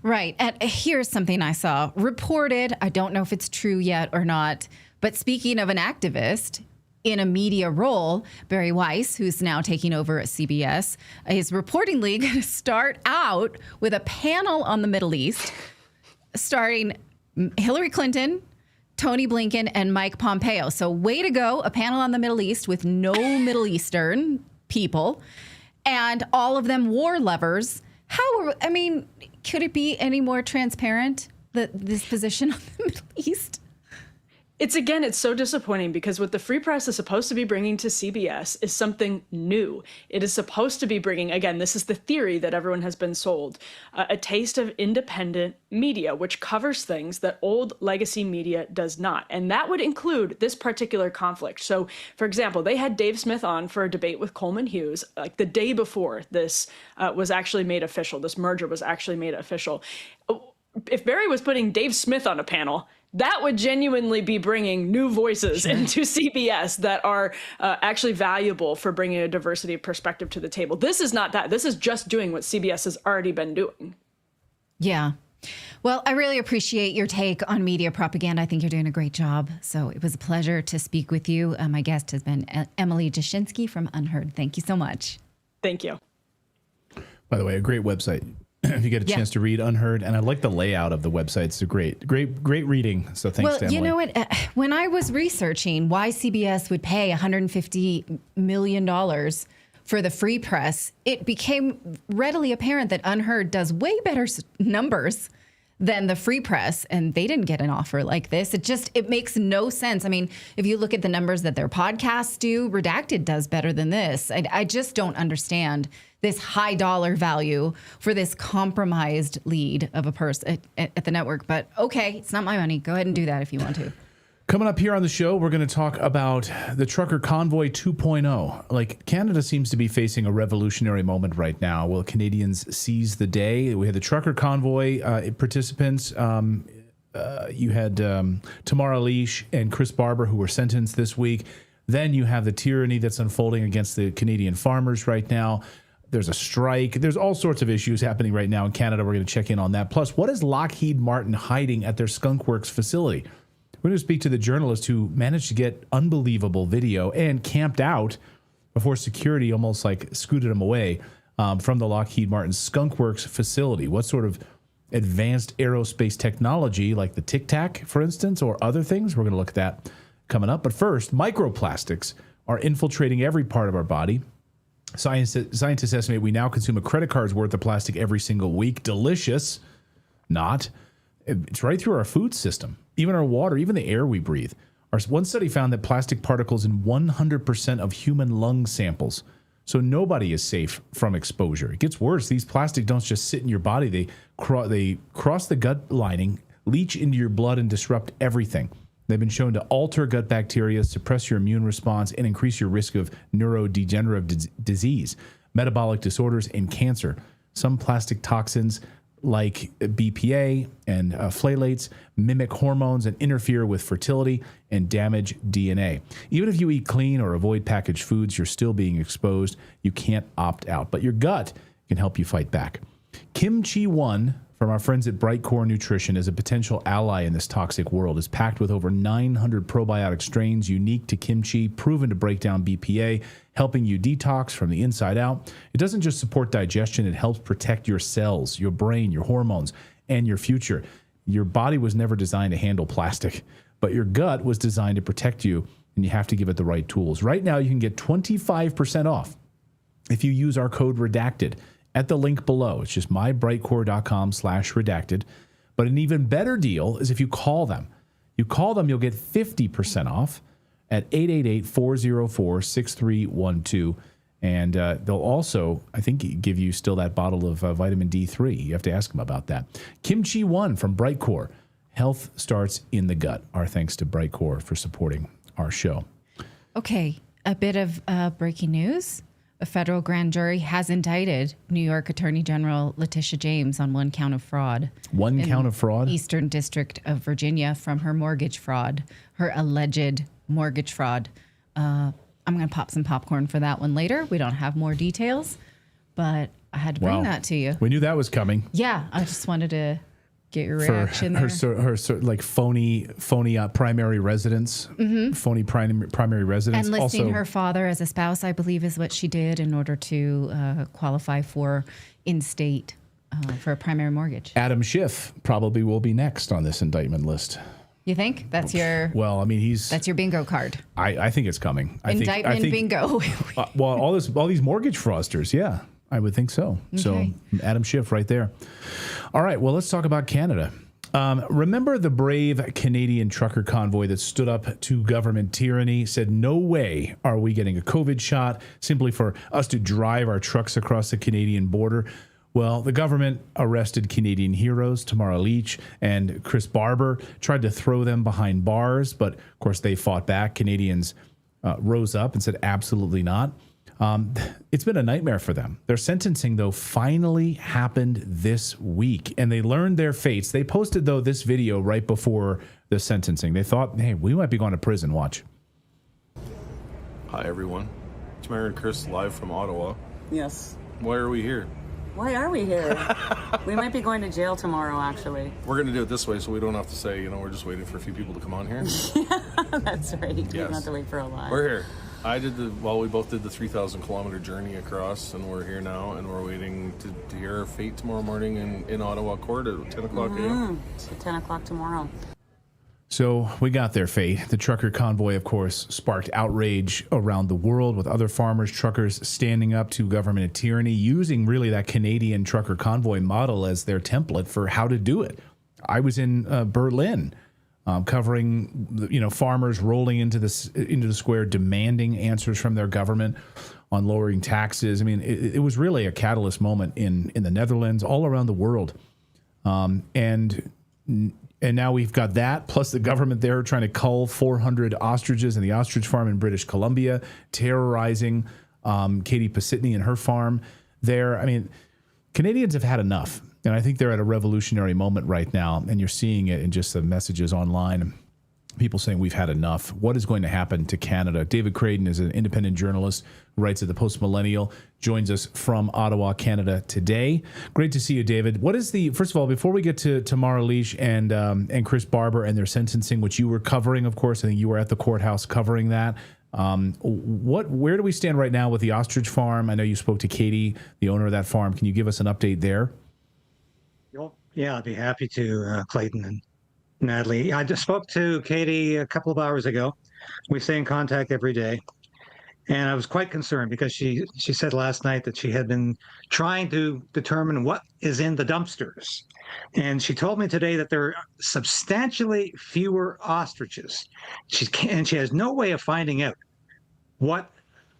Right. And here's something I saw reported. I don't know if it's true yet or not, but speaking of an activist in a media role, Barry Weiss, who's now taking over at CBS, is reportedly going to start out with a panel on the Middle East starring Hillary Clinton, Tony Blinken, and Mike Pompeo. So way to go, a panel on the Middle East with no Middle Eastern people and all of them war lovers. Could it be any more transparent, this position on the Middle East? It's so disappointing, because what the Free Press is supposed to be bringing to CBS is something new. It is supposed to be bringing, again, this is the theory that everyone has been sold, a taste of independent media, which covers things that old legacy media does not. And that would include this particular conflict. So, for example, they had Dave Smith on for a debate with Coleman Hughes, like the day before this was actually made official. This merger was actually made official. If Barry was putting Dave Smith on a panel, that would genuinely be bringing new voices into CBS that are actually valuable for bringing a diversity of perspective to the table. This is not that. This is just doing what CBS has already been doing. Yeah. Well, I really appreciate your take on media propaganda. I think you're doing a great job. So it was a pleasure to speak with you. My guest has been Emily Jashinsky from Unheard. Thank you so much. Thank you. By the way, a great website. If you get a chance to read Unheard, and I like the layout of the website. It's a great reading. So thanks to Emily. You know what? When I was researching why CBS would pay $150 million for the Free Press, it became readily apparent that Unheard does way better numbers than the Free Press, and they didn't get an offer like this. It makes no sense. If you look at the numbers that their podcasts do, Redacted does better than this. I just don't understand this high dollar value for this compromised lead of a person at the network. But okay, it's not my money. Go ahead and do that if you want to. Coming up here on the show, we're going to talk about the trucker convoy 2.0. Like, Canada seems to be facing a revolutionary moment right now. Will Canadians seize the day? We had the trucker convoy participants. You had Tamara Lich and Chris Barber, who were sentenced this week. Then you have the tyranny that's unfolding against the Canadian farmers right now. There's a strike. There's all sorts of issues happening right now in Canada. We're going to check in on that. Plus, what is Lockheed Martin hiding at their Skunkworks facility? We're going to speak to the journalist who managed to get unbelievable video and camped out before security almost scooted him away from the Lockheed Martin Skunkworks facility. What sort of advanced aerospace technology, like the Tic Tac, for instance, or other things? We're going to look at that coming up. But first, microplastics are infiltrating every part of our body. Scientists estimate we now consume a credit card's worth of plastic every single week. Delicious. Not. It's right through our food system, even our water, even the air we breathe. One study found that plastic particles in 100% of human lung samples. So nobody is safe from exposure. It gets worse. These plastics don't just sit in your body. They cross the gut lining, leach into your blood, and disrupt everything. They've been shown to alter gut bacteria, suppress your immune response, and increase your risk of neurodegenerative disease, metabolic disorders, and cancer. Some plastic toxins, like BPA and phthalates, mimic hormones and interfere with fertility and damage DNA. Even if you eat clean or avoid packaged foods, you're still being exposed. You can't opt out, but your gut can help you fight back. Kimchi 1 from from our friends at Brightcore Nutrition as a potential ally in this toxic world. Is packed with over 900 probiotic strains unique to kimchi, proven to break down BPA, helping you detox from the inside out. It doesn't just support digestion, it helps protect your cells, your brain, your hormones, and your future. Your body was never designed to handle plastic, but your gut was designed to protect you, and you have to give it the right tools. Right now, you can get 25% off if you use our code REDACTED at the link below. It's just mybrightcore.com/redacted. But an even better deal is if you call them. You call them, you'll get 50% off at 888-404-6312. And they'll also, I think, give you still that bottle of vitamin D3. You have to ask them about that. Kimchi 1 from Brightcore. Health starts in the gut. Our thanks to Brightcore for supporting our show. Okay, a bit of breaking news. A federal grand jury has indicted New York Attorney General Letitia James on one count of fraud. One count of fraud? Eastern District of Virginia from her mortgage fraud, her alleged mortgage fraud. I'm going to pop some popcorn for that one later. We don't have more details, but I had to bring that to you. We knew that was coming. Yeah, I just wanted to get your reaction there. Her like phony primary residence, phony primary residence. And listing also, her father as a spouse, I believe, is what she did in order to qualify for in-state for a primary mortgage. Adam Schiff probably will be next on this indictment list. You think that's your? Well, I mean, that's your bingo card. I think it's coming. Indictment bingo. Well, all these mortgage fraudsters, yeah, I would think so. Okay. So Adam Schiff right there. All right, well, let's talk about Canada. Remember the brave Canadian trucker convoy that stood up to government tyranny, said, no way are we getting a COVID shot simply for us to drive our trucks across the Canadian border. Well, the government arrested Canadian heroes, Tamara Lich and Chris Barber, tried to throw them behind bars, but of course they fought back. Canadians rose up and said, absolutely not. It's been a nightmare for them. Their sentencing, though, finally happened this week, and they learned their fates. They posted, though, this video right before the sentencing. They thought, hey, we might be going to prison. Watch. Hi, everyone. Tamara and Chris live from Ottawa. Yes. Why are we here? Why are we here? We might be going to jail tomorrow, actually. We're going to do it this way so we don't have to say, we're just waiting for a few people to come on here. That's right. We don't have to wait for a line. We're here. We both did the 3,000 kilometer journey across, and we're here now, and we're waiting to hear our fate tomorrow morning in Ottawa court at 10 o'clock a.m. So 10 o'clock tomorrow. So we got their fate. The trucker convoy, of course, sparked outrage around the world with other farmers, truckers standing up to government tyranny, using really that Canadian trucker convoy model as their template for how to do it. I was in Berlin covering, farmers rolling into the square, demanding answers from their government on lowering taxes. I mean, it was really a catalyst moment in the Netherlands, all around the world. And now we've got that, plus the government there trying to cull 400 ostriches in the ostrich farm in British Columbia, terrorizing Katie Pasitny and her farm there. I mean, Canadians have had enough. And I think they're at a revolutionary moment right now. And you're seeing it in just the messages online. People saying we've had enough. What is going to happen to Canada? David Craden is an independent journalist who writes at the Post Millennial, joins us from Ottawa, Canada today. Great to see you, David. What is first of all, before we get to Tamara Lich and Chris Barber and their sentencing, which you were covering, of course, I think you were at the courthouse covering that. Where do we stand right now with the ostrich farm? I know you spoke to Katie, the owner of that farm. Can you give us an update there? Yeah, I'd be happy to, Clayton and Natalie. I just spoke to Katie a couple of hours ago. We stay in contact every day. And I was quite concerned because she said last night that she had been trying to determine what is in the dumpsters. And she told me today that there are substantially fewer ostriches. She has no way of finding out what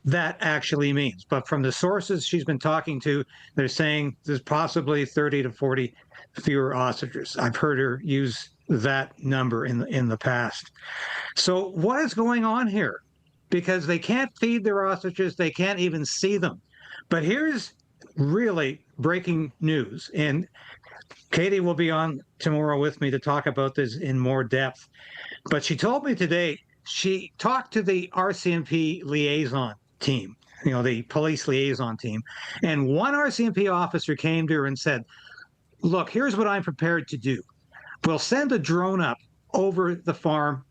that actually means. But from the sources she's been talking to, they're saying there's possibly 30 to 40 fewer ostriches. I've heard her use that number in the past. So what is going on here? Because they can't feed their ostriches, they can't even see them. But here's really breaking news, and Katie will be on tomorrow with me to talk about this in more depth. But she told me today she talked to the RCMP liaison team, the police liaison team, and one RCMP officer came to her and said, look, here's what I'm prepared to do. We'll send a drone up over the farm.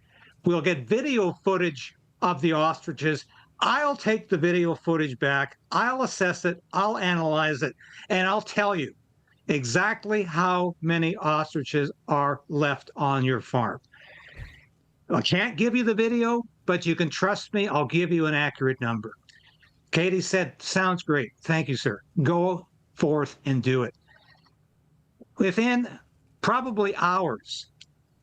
We'll get video footage of the ostriches. I'll take the video footage back. I'll assess it. I'll analyze it. And I'll tell you exactly how many ostriches are left on your farm. I can't give you the video, but you can trust me. I'll give you an accurate number. Katie said, sounds great. Thank you, sir. Go forth and do it. Within probably hours,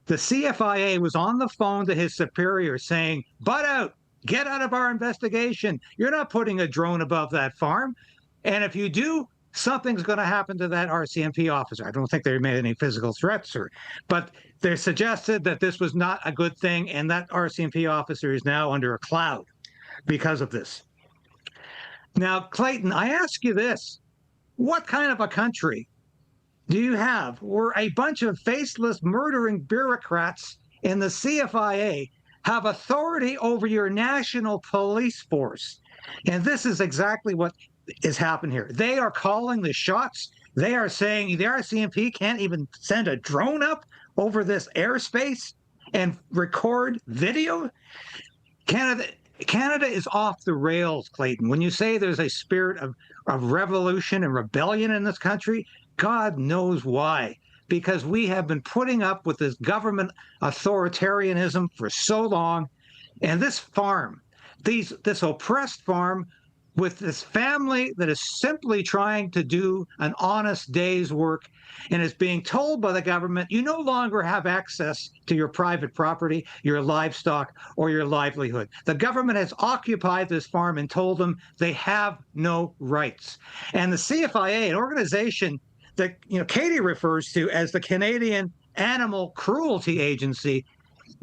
the CFIA was on the phone to his superior saying, butt out, get out of our investigation. You're not putting a drone above that farm. And if you do, something's going to happen to that RCMP officer. I don't think they made any physical threats, but they suggested that this was not a good thing, and that RCMP officer is now under a cloud because of this. Now, Clayton, I ask you this. What kind of a country do you have where a bunch of faceless murdering bureaucrats in the CFIA have authority over your national police force? And this is exactly what is happening here. They are calling the shots. They are saying the RCMP can't even send a drone up over this airspace and record video. Canada is off the rails, Clayton. When you say there's a spirit of revolution and rebellion in this country, God knows why. Because we have been putting up with this government authoritarianism for so long. And this farm, this oppressed farm, with this family that is simply trying to do an honest day's work and is being told by the government, you no longer have access to your private property, your livestock, or your livelihood. The government has occupied this farm and told them they have no rights. And the CFIA, an organization that Katie refers to as the Canadian Animal Cruelty Agency,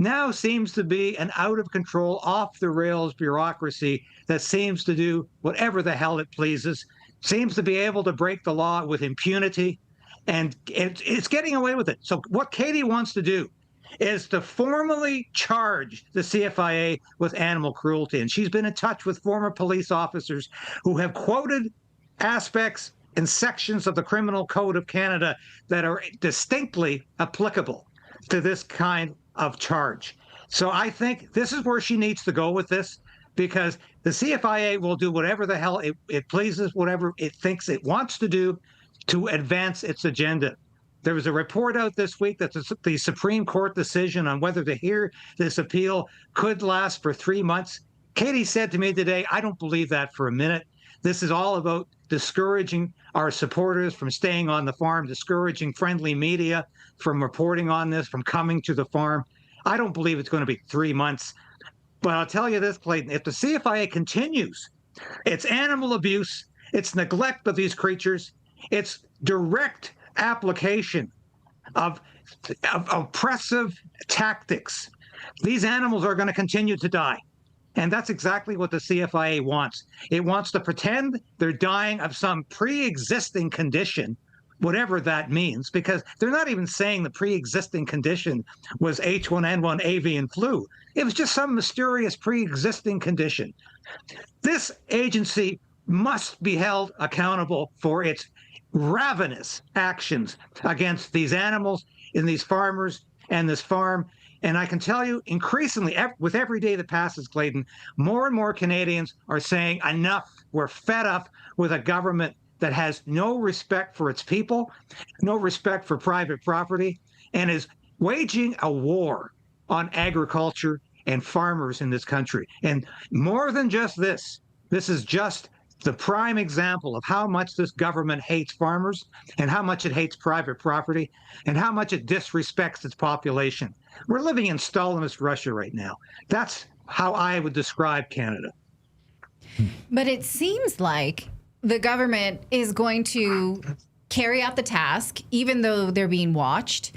now seems to be an out-of-control, off-the-rails bureaucracy that seems to do whatever the hell it pleases, seems to be able to break the law with impunity, and it's getting away with it. So what Katie wants to do is to formally charge the CFIA with animal cruelty. And she's been in touch with former police officers who have quoted aspects and sections of the Criminal Code of Canada that are distinctly applicable to this kind of charge. So I think this is where she needs to go with this, because the CFIA will do whatever the hell it pleases, whatever it thinks it wants to do to advance its agenda. There was a report out this week that the Supreme Court decision on whether to hear this appeal could last for 3 months. Katie said to me today, I don't believe that for a minute. This is all about discouraging our supporters from staying on the farm, discouraging friendly media from reporting on this, from coming to the farm. I don't believe it's going to be 3 months. But I'll tell you this, Clayton, if the CFIA continues its animal abuse, its neglect of these creatures, its direct application of oppressive tactics, these animals are going to continue to die. And that's exactly what the CFIA wants. It wants to pretend they're dying of some pre-existing condition, whatever that means, because they're not even saying the pre-existing condition was H1N1 avian flu. It was just some mysterious pre-existing condition. This agency must be held accountable for its ravenous actions against these animals and these farmers and this farm. And I can tell you, increasingly, with every day that passes, Clayton, more and more Canadians are saying, enough, we're fed up with a government that has no respect for its people, no respect for private property, and is waging a war on agriculture and farmers in this country. And more than just this is just the prime example of how much this government hates farmers and how much it hates private property and how much it disrespects its population. We're living in Stalinist Russia right now. That's how I would describe Canada. But it seems like the government is going to carry out the task, even though they're being watched,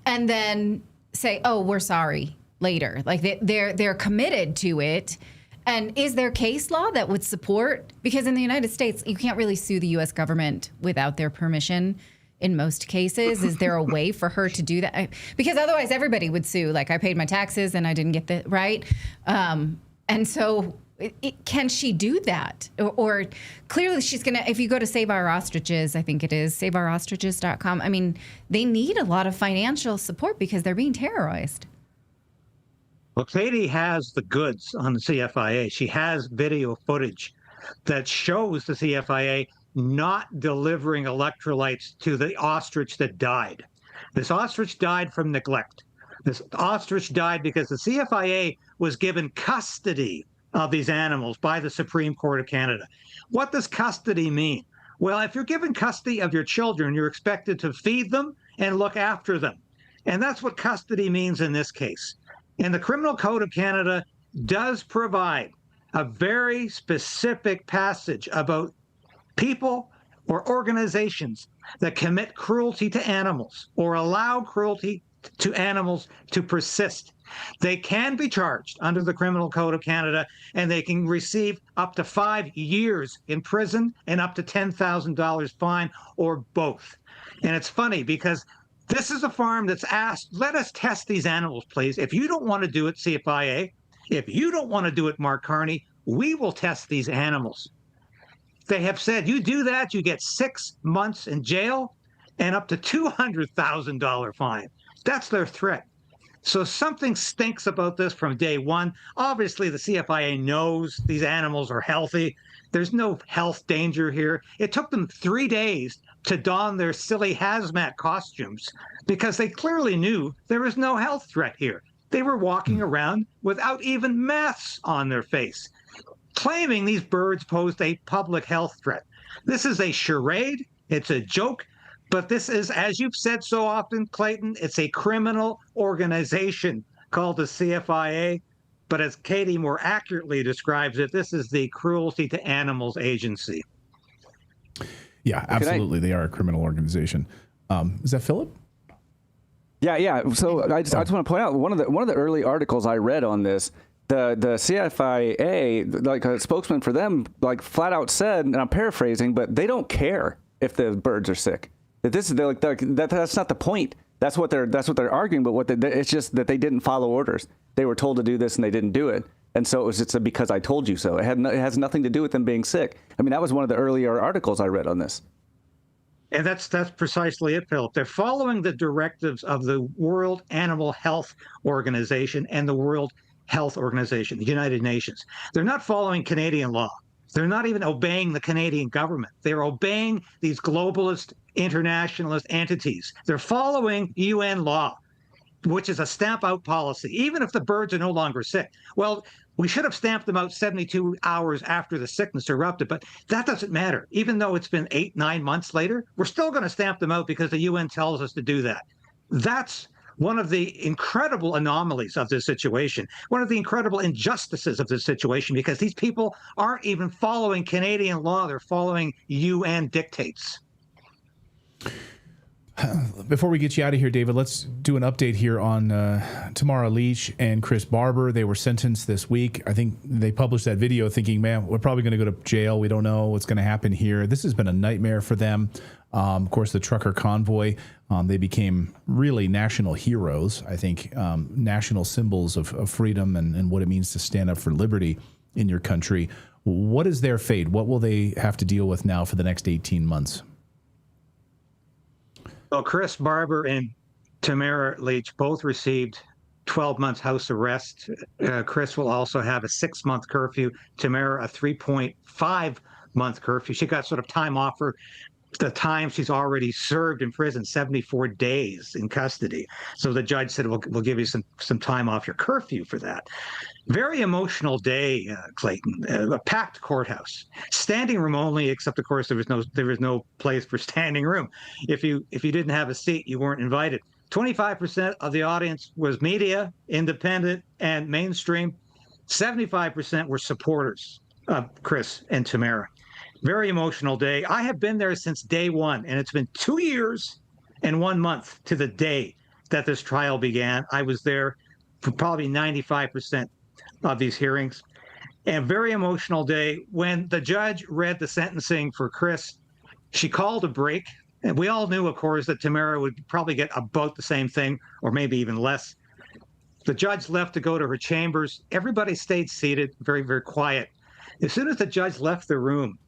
and then say, oh, we're sorry later. Like they're committed to it. And is there case law that would support? Because in the United States, you can't really sue the U.S. government without their permission in most cases. Is there a way for her to do that? Because otherwise everybody would sue. Like, I paid my taxes and I didn't get the right. And so can she do that? Or clearly she's going to, if you go to Save Our Ostriches, I think it is, saveourostriches.com, I mean, they need a lot of financial support because they're being terrorized. Well, Katie has the goods on the CFIA. She has video footage that shows the CFIA not delivering electrolytes to the ostrich that died. This ostrich died from neglect. This ostrich died because the CFIA was given custody of these animals by the Supreme Court of Canada. What does custody mean? Well, if you're given custody of your children, you're expected to feed them and look after them. And that's what custody means in this case. And the Criminal Code of Canada does provide a very specific passage about people or organizations that commit cruelty to animals or allow cruelty to animals to persist. They can be charged under the Criminal Code of Canada, and they can receive up to 5 years in prison and up to $10,000 fine, or both. And it's funny because this is a farm that's asked, let us test these animals, please. If you don't want to do it, CFIA, if you don't want to do it, Mark Carney, we will test these animals. They have said, you do that, you get 6 months in jail and up to $200,000 fine. That's their threat. So something stinks about this from day one. Obviously, the CFIA knows these animals are healthy. There's no health danger here. It took them 3 days to don their silly hazmat costumes because they clearly knew there was no health threat here. They were walking around without even masks on their face, claiming these birds posed a public health threat. This is a charade. It's a joke. But this is, as you've said so often, Clayton, it's a criminal organization called the CFIA. But as Katie more accurately describes it, this is the Cruelty to Animals Agency. Yeah, absolutely. They are a criminal organization. Is that Philip? Yeah. So I just want to point out one of the early articles I read on this. The CFIA, like a spokesman for them, like flat out said, and I'm paraphrasing, but they don't care if the birds are sick. That's not the point. That's what they're arguing. But it's just that they didn't follow orders. They were told to do this and they didn't do it. And so it was just a because I told you so. It has nothing to do with them being sick. I mean, that was one of the earlier articles I read on this. And that's precisely it, Philip. They're following the directives of the World Animal Health Organization and the World Health Organization, the United Nations. They're not following Canadian law. They're not even obeying the Canadian government. They're obeying these globalist, internationalist entities. They're following UN law, which is a stamp out policy, even if the birds are no longer sick. Well, we should have stamped them out 72 hours after the sickness erupted, but that doesn't matter. Even though it's been 8-9 months later, we're still going to stamp them out because the UN tells us to do that. That's one of the incredible anomalies of this situation, one of the incredible injustices of this situation, because these people aren't even following Canadian law. They're following UN dictates. Before we get you out of here, David, let's do an update here on Tamara Lich and Chris Barber. They were sentenced this week. I think they published that video thinking, man, we're probably going to go to jail. We don't know what's going to happen here. This has been a nightmare for them. Of course, the trucker convoy, they became really national heroes, I think, national symbols of freedom and what it means to stand up for liberty in your country. What is their fate? What will they have to deal with now for the next 18 months? Well, Chris Barber and Tamara Lich both received 12 months house arrest. Chris will also have a 6-month curfew. Tamara, a 3.5-month curfew. She got sort of time off for the time she's already served in prison, 74 days in custody. So the judge said, we'll give you some time off your curfew for that. Very emotional day, Clayton. A packed courthouse, standing room only, except of course there was no place for standing room. If you didn't have a seat, you weren't invited. 25% of the audience was media, independent and mainstream. 75% were supporters of Chris and Tamara. Very emotional day. I have been there since day one, and it's been 2 years and 1 month to the day that this trial began. I was there for probably 95% of these hearings. And very emotional day. When the judge read the sentencing for Chris, she called a break. And we all knew, of course, that Tamara would probably get about the same thing or maybe even less. The judge left to go to her chambers. Everybody stayed seated, very, very quiet. As soon as the judge left the room,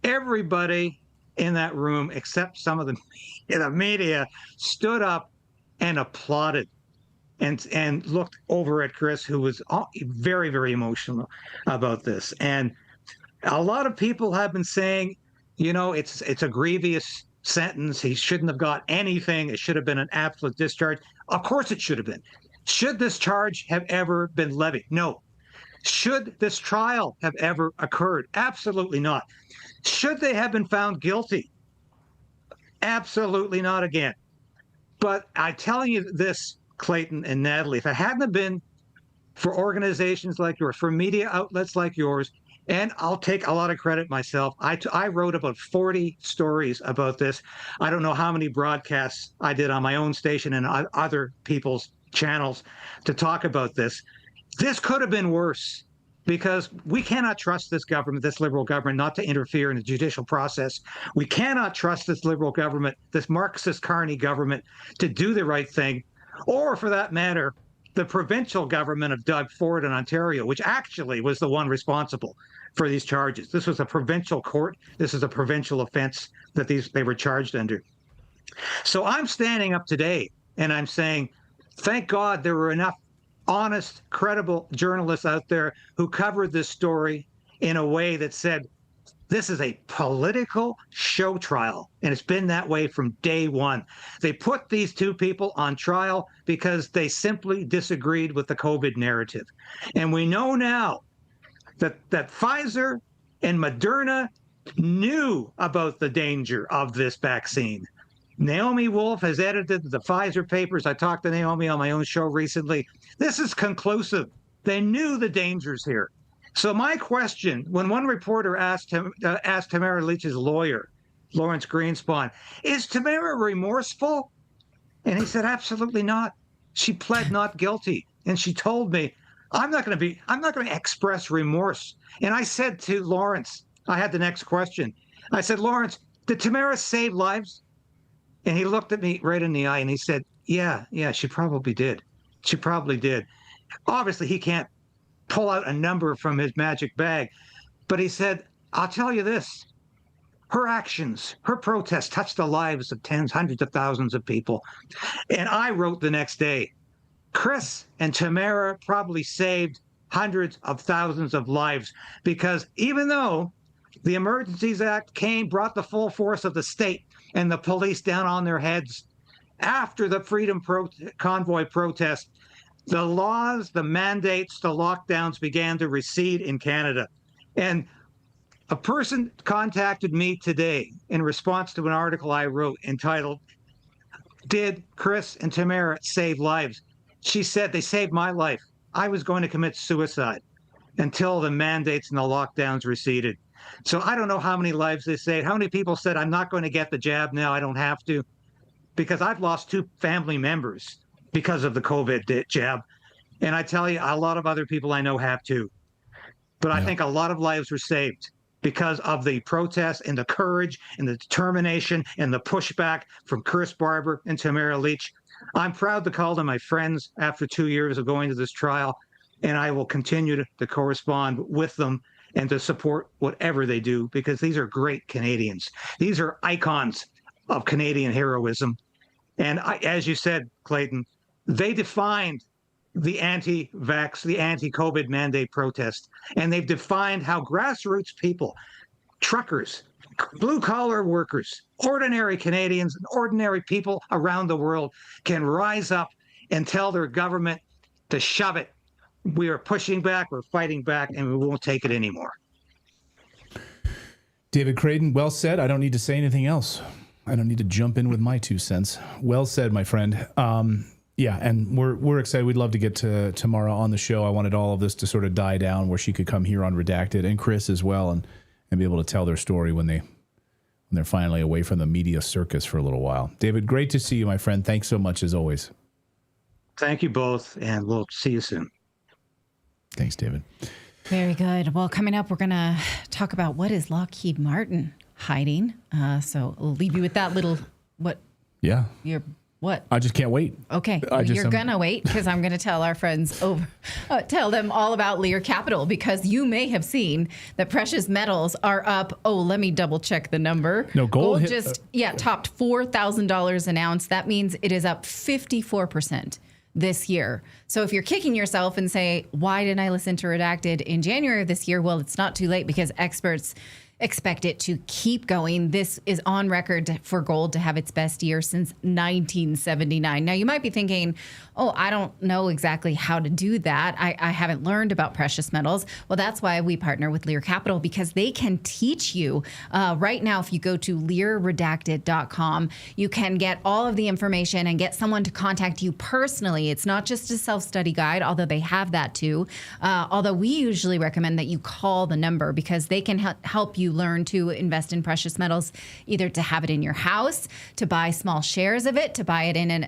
everybody in that room, except some of the media, stood up and applauded and looked over at Chris, who was very, very emotional about this. And a lot of people have been saying, it's a grievous sentence. He shouldn't have got anything. It should have been an absolute discharge. Of course it should have been. Should this charge have ever been levied? No. Should this trial have ever occurred? Absolutely not. Should they have been found guilty? Absolutely not again. But I'm telling you this, Clayton and Natalie, if it hadn't been for organizations like yours, for media outlets like yours, and I'll take a lot of credit myself. I wrote about 40 stories about this. I don't know how many broadcasts I did on my own station and other people's channels to talk about this. This could have been worse, because we cannot trust this government, this liberal government, not to interfere in the judicial process. We cannot trust this liberal government, this Marxist carny government, to do the right thing, or for that matter, the provincial government of Doug Ford in Ontario, which actually was the one responsible for these charges. This was a provincial court. This is a provincial offense that they were charged under. So I'm standing up today and I'm saying, thank God there were enough honest, credible journalists out there who covered this story in a way that said, this is a political show trial, and it's been that way from day one. They put these two people on trial because they simply disagreed with the COVID narrative. And we know now that Pfizer and Moderna knew about the danger of this vaccine. Naomi Wolf has edited the Pfizer papers. I talked to Naomi on my own show recently. This is conclusive. They knew the dangers here. So my question, when one reporter asked Tamara Leach's lawyer, Lawrence Greenspan, is Tamara remorseful? And he said, absolutely not. She pled not guilty. And she told me, I'm not going to express remorse. And I said to Lawrence, I had the next question. I said, Lawrence, did Tamara save lives? And he looked at me right in the eye and he said, yeah, she probably did. She probably did. Obviously, he can't pull out a number from his magic bag. But he said, I'll tell you this. Her actions, her protests touched the lives of tens, hundreds of thousands of people. And I wrote the next day, Chris and Tamara probably saved hundreds of thousands of lives, because even though the Emergencies Act brought the full force of the state and the police down on their heads, after the Freedom Convoy protest, the laws, the mandates, the lockdowns began to recede in Canada. And a person contacted me today in response to an article I wrote entitled, Did Chris and Tamara Save Lives? She said, they saved my life. I was going to commit suicide until the mandates and the lockdowns receded. So I don't know how many lives they saved. How many people said, I'm not going to get the jab now, I don't have to? Because I've lost 2 family members because of the COVID jab. And I tell you, a lot of other people I know have too. But I think a lot of lives were saved because of the protests and the courage and the determination and the pushback from Chris Barber and Tamara Leach. I'm proud to call them my friends after 2 years of going to this trial, and I will continue to correspond with them and to support whatever they do, because these are great Canadians. These are icons of Canadian heroism. And as you said, Clayton, they defined the anti-vax, the anti-COVID mandate protest, and they've defined how grassroots people, truckers, blue-collar workers, ordinary Canadians, and ordinary people around the world can rise up and tell their government to shove it. We are pushing back, we're fighting back, and we won't take it anymore. David Creighton, well said. I don't need to say anything else. I don't need to jump in with my 2 cents. Well said, my friend. Yeah, and we're excited. We'd love to get to Tamara on the show. I wanted all of this to sort of die down where she could come here on Redacted, and Chris as well, and be able to tell their story when they're finally away from the media circus for a little while. David, great to see you, my friend. Thanks so much as always. Thank you both, and we'll see you soon. Thanks, David. Very good. Well, coming up, we're going to talk about what is Lockheed Martin hiding. So I'll leave you with that little, Yeah. Your What? I just can't wait. Okay, you're gonna wait because I'm gonna tell our friends tell them all about Lear Capital, because you may have seen that precious metals are up. Oh, let me double check the number. No, gold hit, just topped $4,000 an ounce. That means it is up 54% this year. So if you're kicking yourself and say, why didn't I listen to Redacted in January of this year? Well, it's not too late, because experts expect it to keep going. This is on record for gold to have its best year since 1979. Now, you might be thinking, oh, I don't know exactly how to do that. I haven't learned about precious metals. Well, that's why we partner with Lear Capital, because they can teach you. Right now, if you go to learredacted.com, you can get all of the information and get someone to contact you personally. It's not just a self-study guide, although they have that too. Although we usually recommend that you call the number, because they can help you learn to invest in precious metals, either to have it in your house, to buy small shares of it, to buy it in an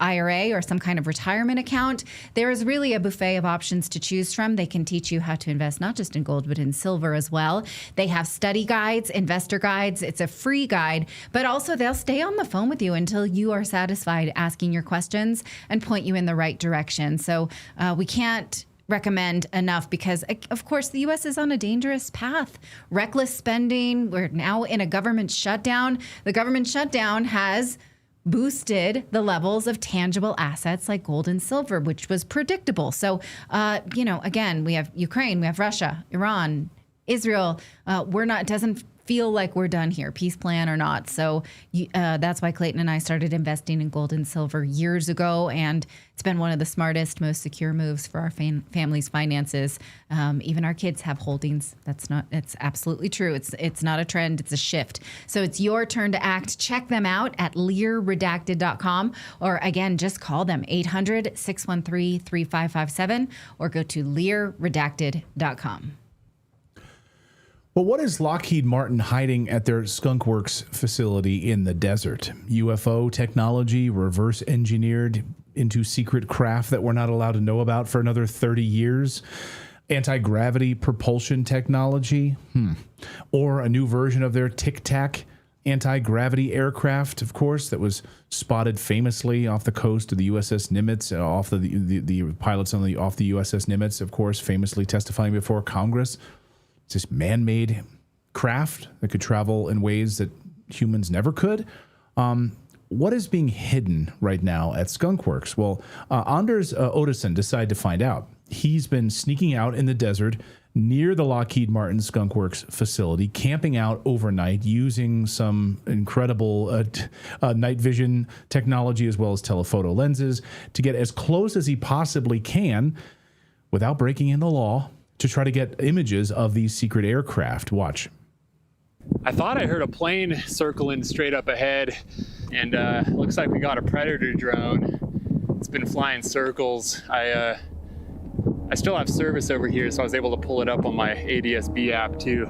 IRA or some kind of retirement account. There is really a buffet of options to choose from. They can teach you how to invest not just in gold, but in silver as well. They have study guides, investor guides. It's a free guide, but also they'll stay on the phone with you until you are satisfied asking your questions and point you in the right direction. So we can't recommend enough, because of course the U.S. is on a dangerous path. Reckless spending. We're now in a government shutdown. The government shutdown has boosted the levels of tangible assets like gold and silver, which was predictable. So, again, we have Ukraine, we have Russia, Iran, Israel. It doesn't feel like we're done here, peace plan or not. So that's why Clayton and I started investing in gold and silver years ago, and it's been one of the smartest, most secure moves for our family's finances. Even our kids have holdings. It's absolutely true. It's not a trend, it's a shift. So it's your turn to act. Check them out at learredacted.com, or again, just call them 800-613-3557, or go to learredacted.com. Well, what is Lockheed Martin hiding at their Skunkworks facility in the desert? UFO technology reverse engineered into secret craft that we're not allowed to know about for another 30 years? Anti-gravity propulsion technology? Or a new version of their Tic Tac anti-gravity aircraft, of course, that was spotted famously off the coast of the USS Nimitz, off the pilots off the USS Nimitz, of course, famously testifying before Congress. It's this man-made craft that could travel in ways that humans never could. What is being hidden right now at Skunkworks? Well, Anders Odison decided to find out. He's been sneaking out in the desert near the Lockheed Martin Skunkworks facility, camping out overnight using some incredible night vision technology as well as telephoto lenses to get as close as he possibly can without breaking in the law, to try to get images of these secret aircraft. Watch. I thought I heard a plane circling straight up ahead, and looks like we got a Predator drone. It's been flying circles. I still have service over here, so I was able to pull it up on my ADS-B app too.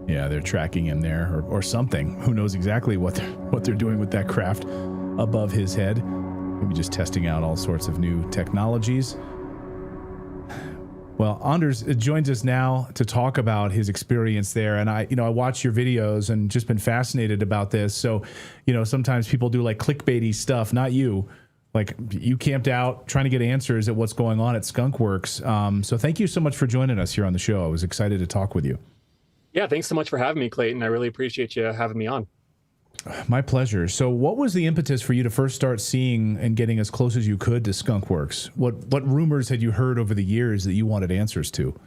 Yeah, they're tracking him there, or something. Who knows exactly what they're doing with that craft above his head. Maybe just testing out all sorts of new technologies. Well, Anders joins us now to talk about his experience there. And I watched your videos and just been fascinated about this. So, sometimes people do like clickbaity stuff, not you. Like, you camped out trying to get answers at what's going on at Skunkworks. So thank you so much for joining us here on the show. I was excited to talk with you. Yeah, thanks so much for having me, Clayton. I really appreciate you having me on. My pleasure. So what was the impetus for you to first start seeing and getting as close as you could to Skunkworks? What rumors had you heard over the years that you wanted answers to?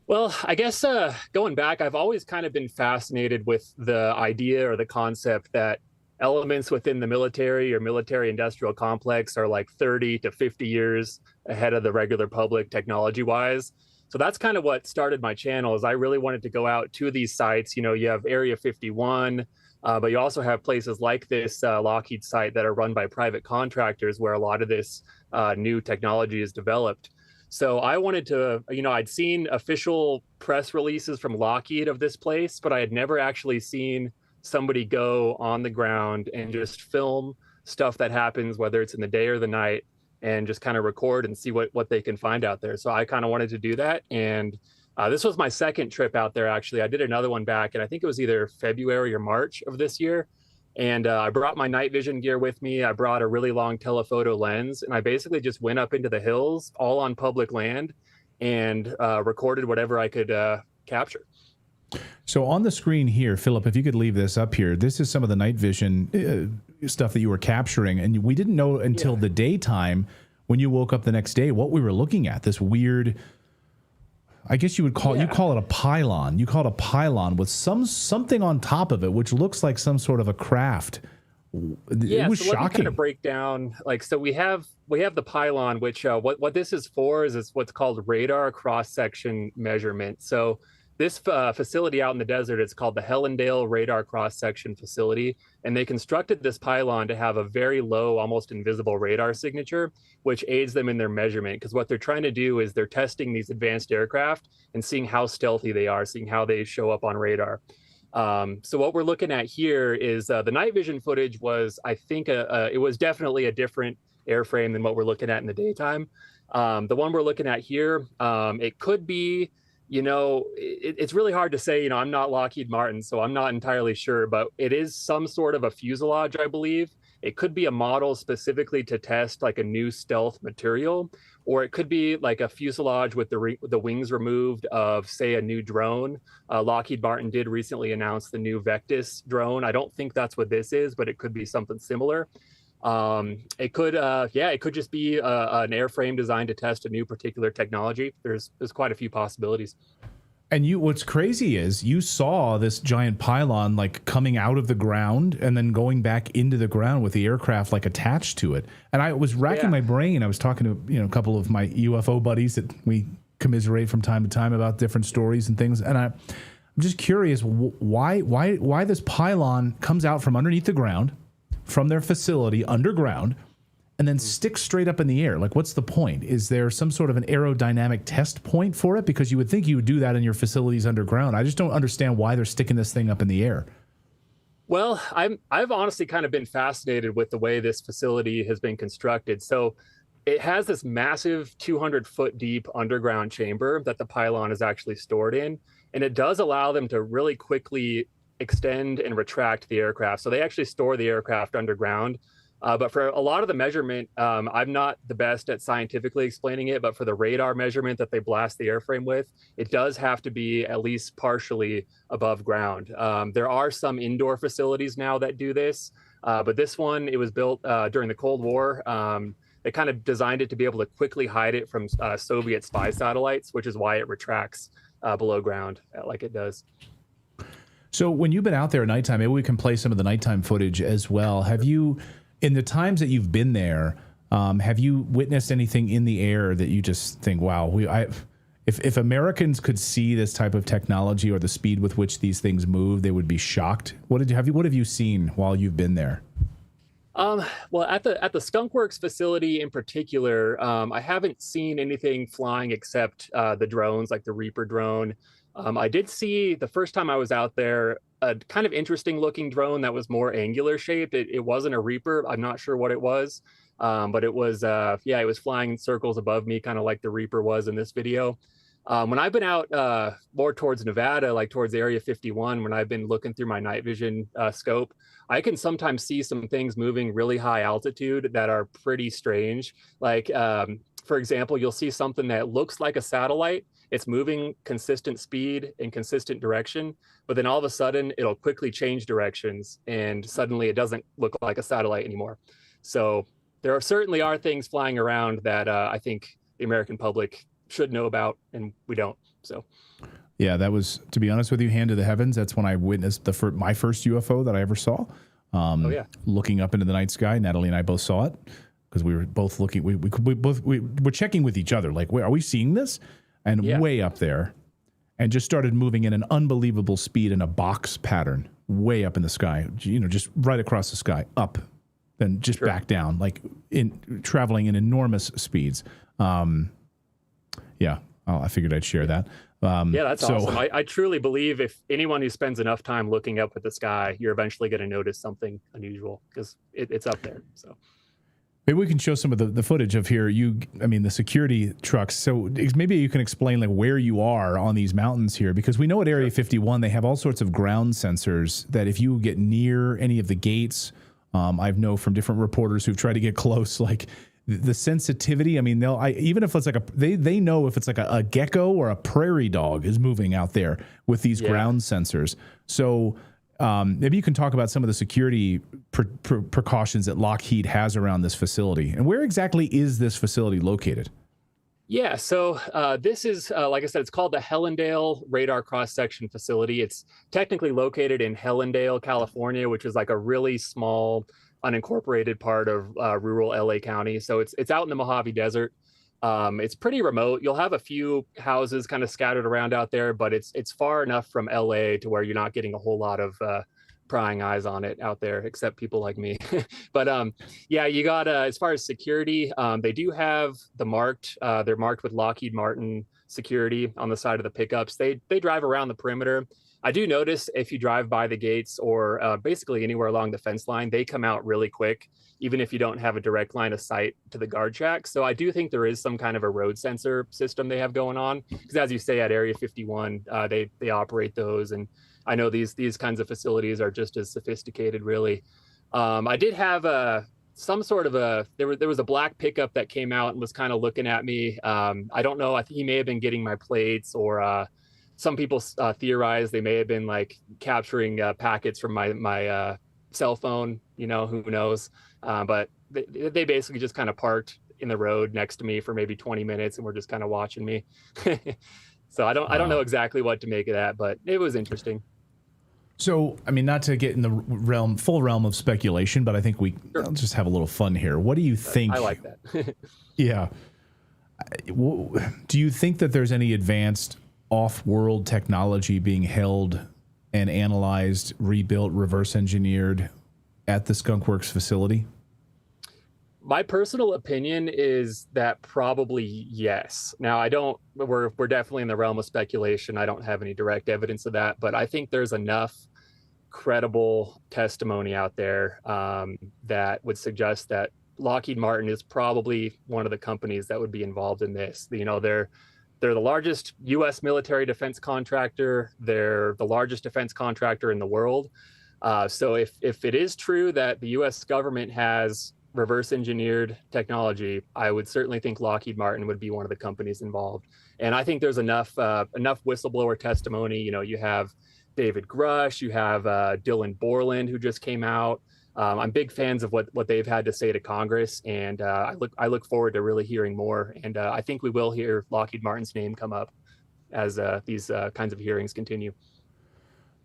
Well, I guess going back, I've always kind of been fascinated with the idea or the concept that elements within the military or military industrial complex are like 30 to 50 years ahead of the regular public technology-wise. So that's kind of what started my channel, is I really wanted to go out to these sites. You have Area 51, but you also have places like this Lockheed site that are run by private contractors where a lot of this new technology is developed. So I wanted to, I'd seen official press releases from Lockheed of this place, but I had never actually seen somebody go on the ground and just film stuff that happens, whether it's in the day or the night, and just kind of record and see what they can find out there. So I kind of wanted to do that. And This was my second trip out there, actually. I did another one back, and I think it was either February or March of this year. And I brought my night vision gear with me. I brought a really long telephoto lens, and I basically just went up into the hills, all on public land, and recorded whatever I could capture. So on the screen here, Philip, if you could leave this up here, this is some of the night vision stuff that you were capturing. And we didn't know until the daytime when you woke up the next day what we were looking at. This weird, I guess you would call you call it a pylon. You call it a pylon with something on top of it, which looks like some sort of a craft. It was so let me shocking. kind of break down, so we have the pylon, which what this is for is what's called radar cross-section measurement. So this facility out in the desert, it's called the Helendale Radar Cross-Section Facility, and they constructed this pylon to have a very low, almost invisible radar signature, which aids them in their measurement, because what they're trying to do is they're testing these advanced aircraft and seeing how stealthy they are, seeing how they show up on radar. So what we're looking at here is the night vision footage was, I think, it was definitely a different airframe than what we're looking at in the daytime. The one we're looking at here, it could be, it's really hard to say. I'm not Lockheed Martin, so I'm not entirely sure, but it is some sort of a fuselage, I believe. It could be a model specifically to test like a new stealth material, or it could be like a fuselage with the wings removed of, say, a new drone. Lockheed Martin did recently announce the new Vectis drone. I don't think that's what this is, but it could be something similar. It could just be an airframe designed to test a new particular technology. There's quite a few possibilities. And what's crazy is you saw this giant pylon like coming out of the ground and then going back into the ground with the aircraft like attached to it. And I was racking my brain. I was talking to a couple of my UFO buddies that we commiserate from time to time about different stories and things. And I'm just curious why this pylon comes out from underneath the ground, from their facility underground, and then sticks straight up in the air. Like, what's the point? Is there some sort of an aerodynamic test point for it? Because you would think you would do that in your facilities underground. I just don't understand why they're sticking this thing up in the air. Well, I've honestly kind of been fascinated with the way this facility has been constructed. So it has this massive 200-foot deep underground chamber that the pylon is actually stored in, and it does allow them to really quickly extend and retract the aircraft. So they actually store the aircraft underground. But for a lot of the measurement, I'm not the best at scientifically explaining it, but for the radar measurement that they blast the airframe with, it does have to be at least partially above ground. There are some indoor facilities now that do this, but this one, it was built during the Cold War. They kind of designed it to be able to quickly hide it from Soviet spy satellites, which is why it retracts below ground like it does. So when you've been out there at nighttime, maybe we can play some of the nighttime footage as well. Have you, in the times that you've been there, have you witnessed anything in the air that you just think, wow, if Americans could see this type of technology or the speed with which these things move, they would be shocked? What have you seen while you've been there? Well, at the Skunkworks facility in particular, I haven't seen anything flying except the drones, like the Reaper drone. I did see, the first time I was out there, a kind of interesting looking drone that was more angular shaped. It wasn't a Reaper. I'm not sure what it was, but it was, it was flying in circles above me, kind of like the Reaper was in this video. When I've been out more towards Nevada, like towards Area 51, when I've been looking through my night vision scope, I can sometimes see some things moving really high altitude that are pretty strange. Like, for example, you'll see something that looks like a satellite. It's moving consistent speed and consistent direction, but then all of a sudden it'll quickly change directions and suddenly it doesn't look like a satellite anymore. So there certainly are things flying around that I think the American public should know about, and we don't. So yeah, that was, to be honest with you, hand to the heavens. That's when I witnessed my first UFO that I ever saw. Looking up into the night sky. Natalie and I both saw it because we were both looking. We were checking with each other, like, wait, are we seeing this? And way up there, and just started moving in an unbelievable speed in a box pattern, way up in the sky, just right across the sky, up, then just back down, like traveling in enormous speeds. I figured I'd share that. That's awesome. I truly believe if anyone who spends enough time looking up at the sky, you're eventually going to notice something unusual because it's up there. So. Maybe we can show some of the footage of here. The security trucks. So maybe you can explain like where you are on these mountains here, because we know at Area 51 they have all sorts of ground sensors that if you get near any of the gates, I know from different reporters who've tried to get close, like the sensitivity. I mean, even if it's like they know if it's like a gecko or a prairie dog is moving out there with these ground sensors. So. Maybe you can talk about some of the security precautions that Lockheed has around this facility. And where exactly is this facility located? Yeah, so this is, like I said, it's called the Helendale Radar Cross-Section Facility. It's technically located in Helendale, California, which is like a really small, unincorporated part of rural LA County. So it's out in the Mojave Desert. It's pretty remote. You'll have a few houses kind of scattered around out there, but it's far enough from LA to where you're not getting a whole lot of prying eyes on it out there, except people like me. But you got as far as security, they do have they're marked with Lockheed Martin security on the side of the pickups. They drive around the perimeter. I do notice if you drive by the gates or basically anywhere along the fence line, they come out really quick, even if you don't have a direct line of sight to the guard shack. So I do think there is some kind of a road sensor system they have going on, because as you say, at Area 51, they operate those. And I know these kinds of facilities are just as sophisticated, really. I did have some sort of there was a black pickup that came out and was kind of looking at me. I don't know. I think he may have been getting my plates, or some people theorize they may have been like capturing packets from my cell phone. You know, who knows? But they basically just kind of parked in the road next to me for maybe 20 minutes and were just kind of watching me. So I don't know exactly what to make of that, but it was interesting. So, I mean, not to get in the full realm of speculation, but I think I'll just have a little fun here. What do you think? I like that. Yeah. Do you think that there's any advanced off-world technology being held and analyzed, rebuilt, reverse engineered at the Skunkworks facility? My personal opinion is that probably yes. Now, we're definitely in the realm of speculation. I don't have any direct evidence of that, but I think there's enough credible testimony out there that would suggest that Lockheed Martin is probably one of the companies that would be involved in this. You know, they're the largest U.S. military defense contractor. They're the largest defense contractor in the world. So if it is true that the U.S. government has reverse engineered technology, I would certainly think Lockheed Martin would be one of the companies involved. And I think there's enough whistleblower testimony. You know, you have David Grush, you have Dylan Borland, who just came out. I'm big fans of what they've had to say to Congress, and I look forward to really hearing more. And I think we will hear Lockheed Martin's name come up as these kinds of hearings continue.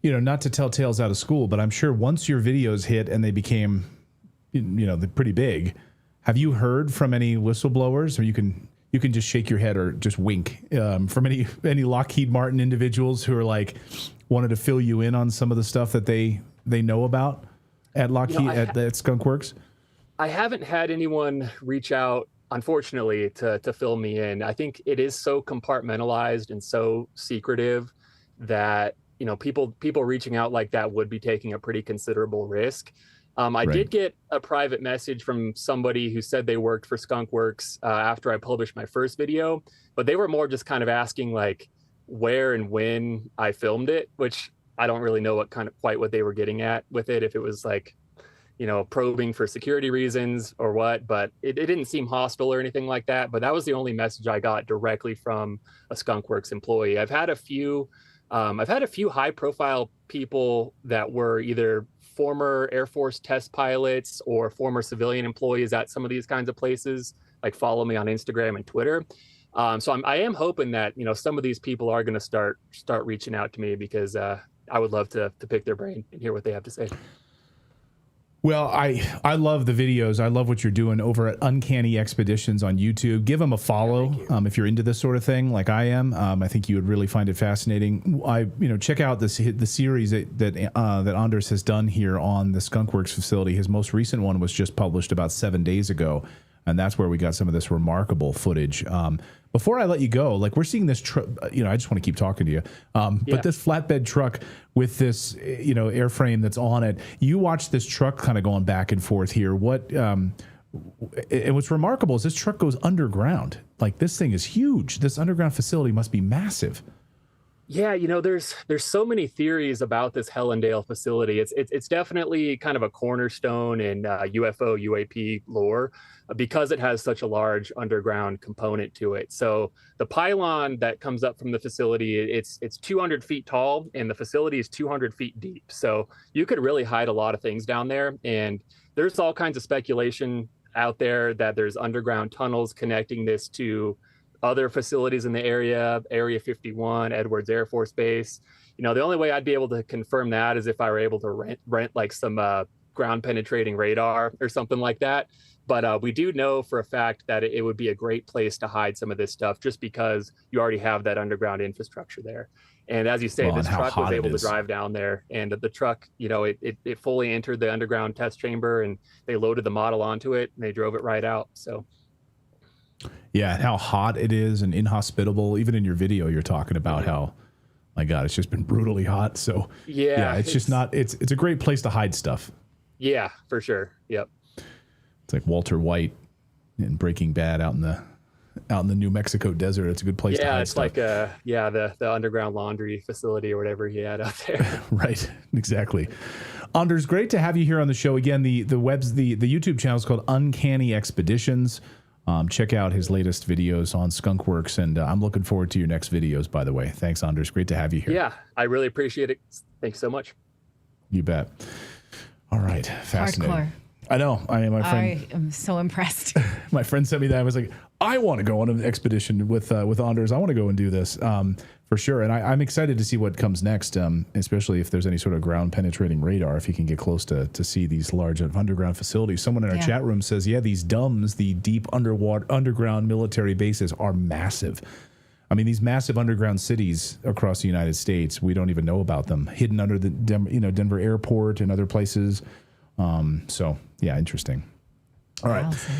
You know, not to tell tales out of school, but I'm sure once your videos hit and they became, they're pretty big, have you heard from any whistleblowers, or you can just shake your head or just wink from any Lockheed Martin individuals who are like wanted to fill you in on some of the stuff that they know about at Lockheed at Skunkworks? I haven't had anyone reach out, unfortunately, to fill me in. I think it is so compartmentalized and so secretive that people reaching out like that would be taking a pretty considerable risk. I did get a private message from somebody who said they worked for Skunkworks after I published my first video, but they were more just kind of asking like where and when I filmed it, which I don't really know quite what they were getting at with it, if it was like, probing for security reasons or what, but it didn't seem hostile or anything like that. But that was the only message I got directly from a Skunkworks employee. I've had a few high profile people that were either former Air Force test pilots or former civilian employees at some of these kinds of places, like follow me on Instagram and Twitter. So I am hoping that, some of these people are going to start reaching out to me, because I would love to pick their brain and hear what they have to say. Well, I love the videos. I love what you're doing over at Uncanny Expeditions on YouTube. Give them a follow if you're into this sort of thing, like I am. I think you would really find it fascinating. Check out the series that Anders has done here on the Skunkworks facility. His most recent one was just published about 7 days ago, and that's where we got some of this remarkable footage. Before I let you go, like we're seeing this, I just want to keep talking to you. But this flatbed truck with this, airframe that's on it, you watch this truck kind of going back and forth here. What And what's remarkable is this truck goes underground. Like, this thing is huge. This underground facility must be massive. Yeah, there's so many theories about this Hellendale facility. It's definitely kind of a cornerstone in UFO UAP lore because it has such a large underground component to it. So the pylon that comes up from the facility, it's 200 feet tall, and the facility is 200 feet deep. So you could really hide a lot of things down there. And there's all kinds of speculation out there that there's underground tunnels connecting this to other facilities in the area, Area 51, Edwards Air Force Base. The only way I'd be able to confirm that is if I were able to rent like some ground penetrating radar or something like that. But we do know for a fact that it would be a great place to hide some of this stuff just because you already have that underground infrastructure there. And as you say, this truck was able to drive down there, and the truck, it fully entered the underground test chamber, and they loaded the model onto it and they drove it right out. So. Yeah, how hot it is and inhospitable. Even in your video, you're talking about how, my God, it's just been brutally hot. So yeah, it's just not. It's a great place to hide stuff. Yeah, for sure. Yep. It's like Walter White in Breaking Bad out in the New Mexico desert. It's a good place to hide stuff. Yeah, it's like the underground laundry facility or whatever he had out there. Right, exactly. Anders, great to have you here on the show again. The YouTube channel is called Uncanny Expeditions. Check out his latest videos on Skunkworks, and I'm looking forward to your next videos, by the way. Thanks, Anders. Great to have you here. Yeah, I really appreciate it. Thanks so much. You bet. All right. Fascinating. Hardcore. I know. My friend. I am so impressed. My friend sent me that. I was like, I want to go on an expedition with Anders. I want to go and do this for sure. And I'm excited to see what comes next, especially if there's any sort of ground penetrating radar, if you can get close to see these large underground facilities. Someone in our chat room says, yeah, these DUMBs, the deep underground military bases, are massive. I mean, these massive underground cities across the United States, we don't even know about them, hidden under the Denver airport and other places. So yeah, interesting. All right. Awesome.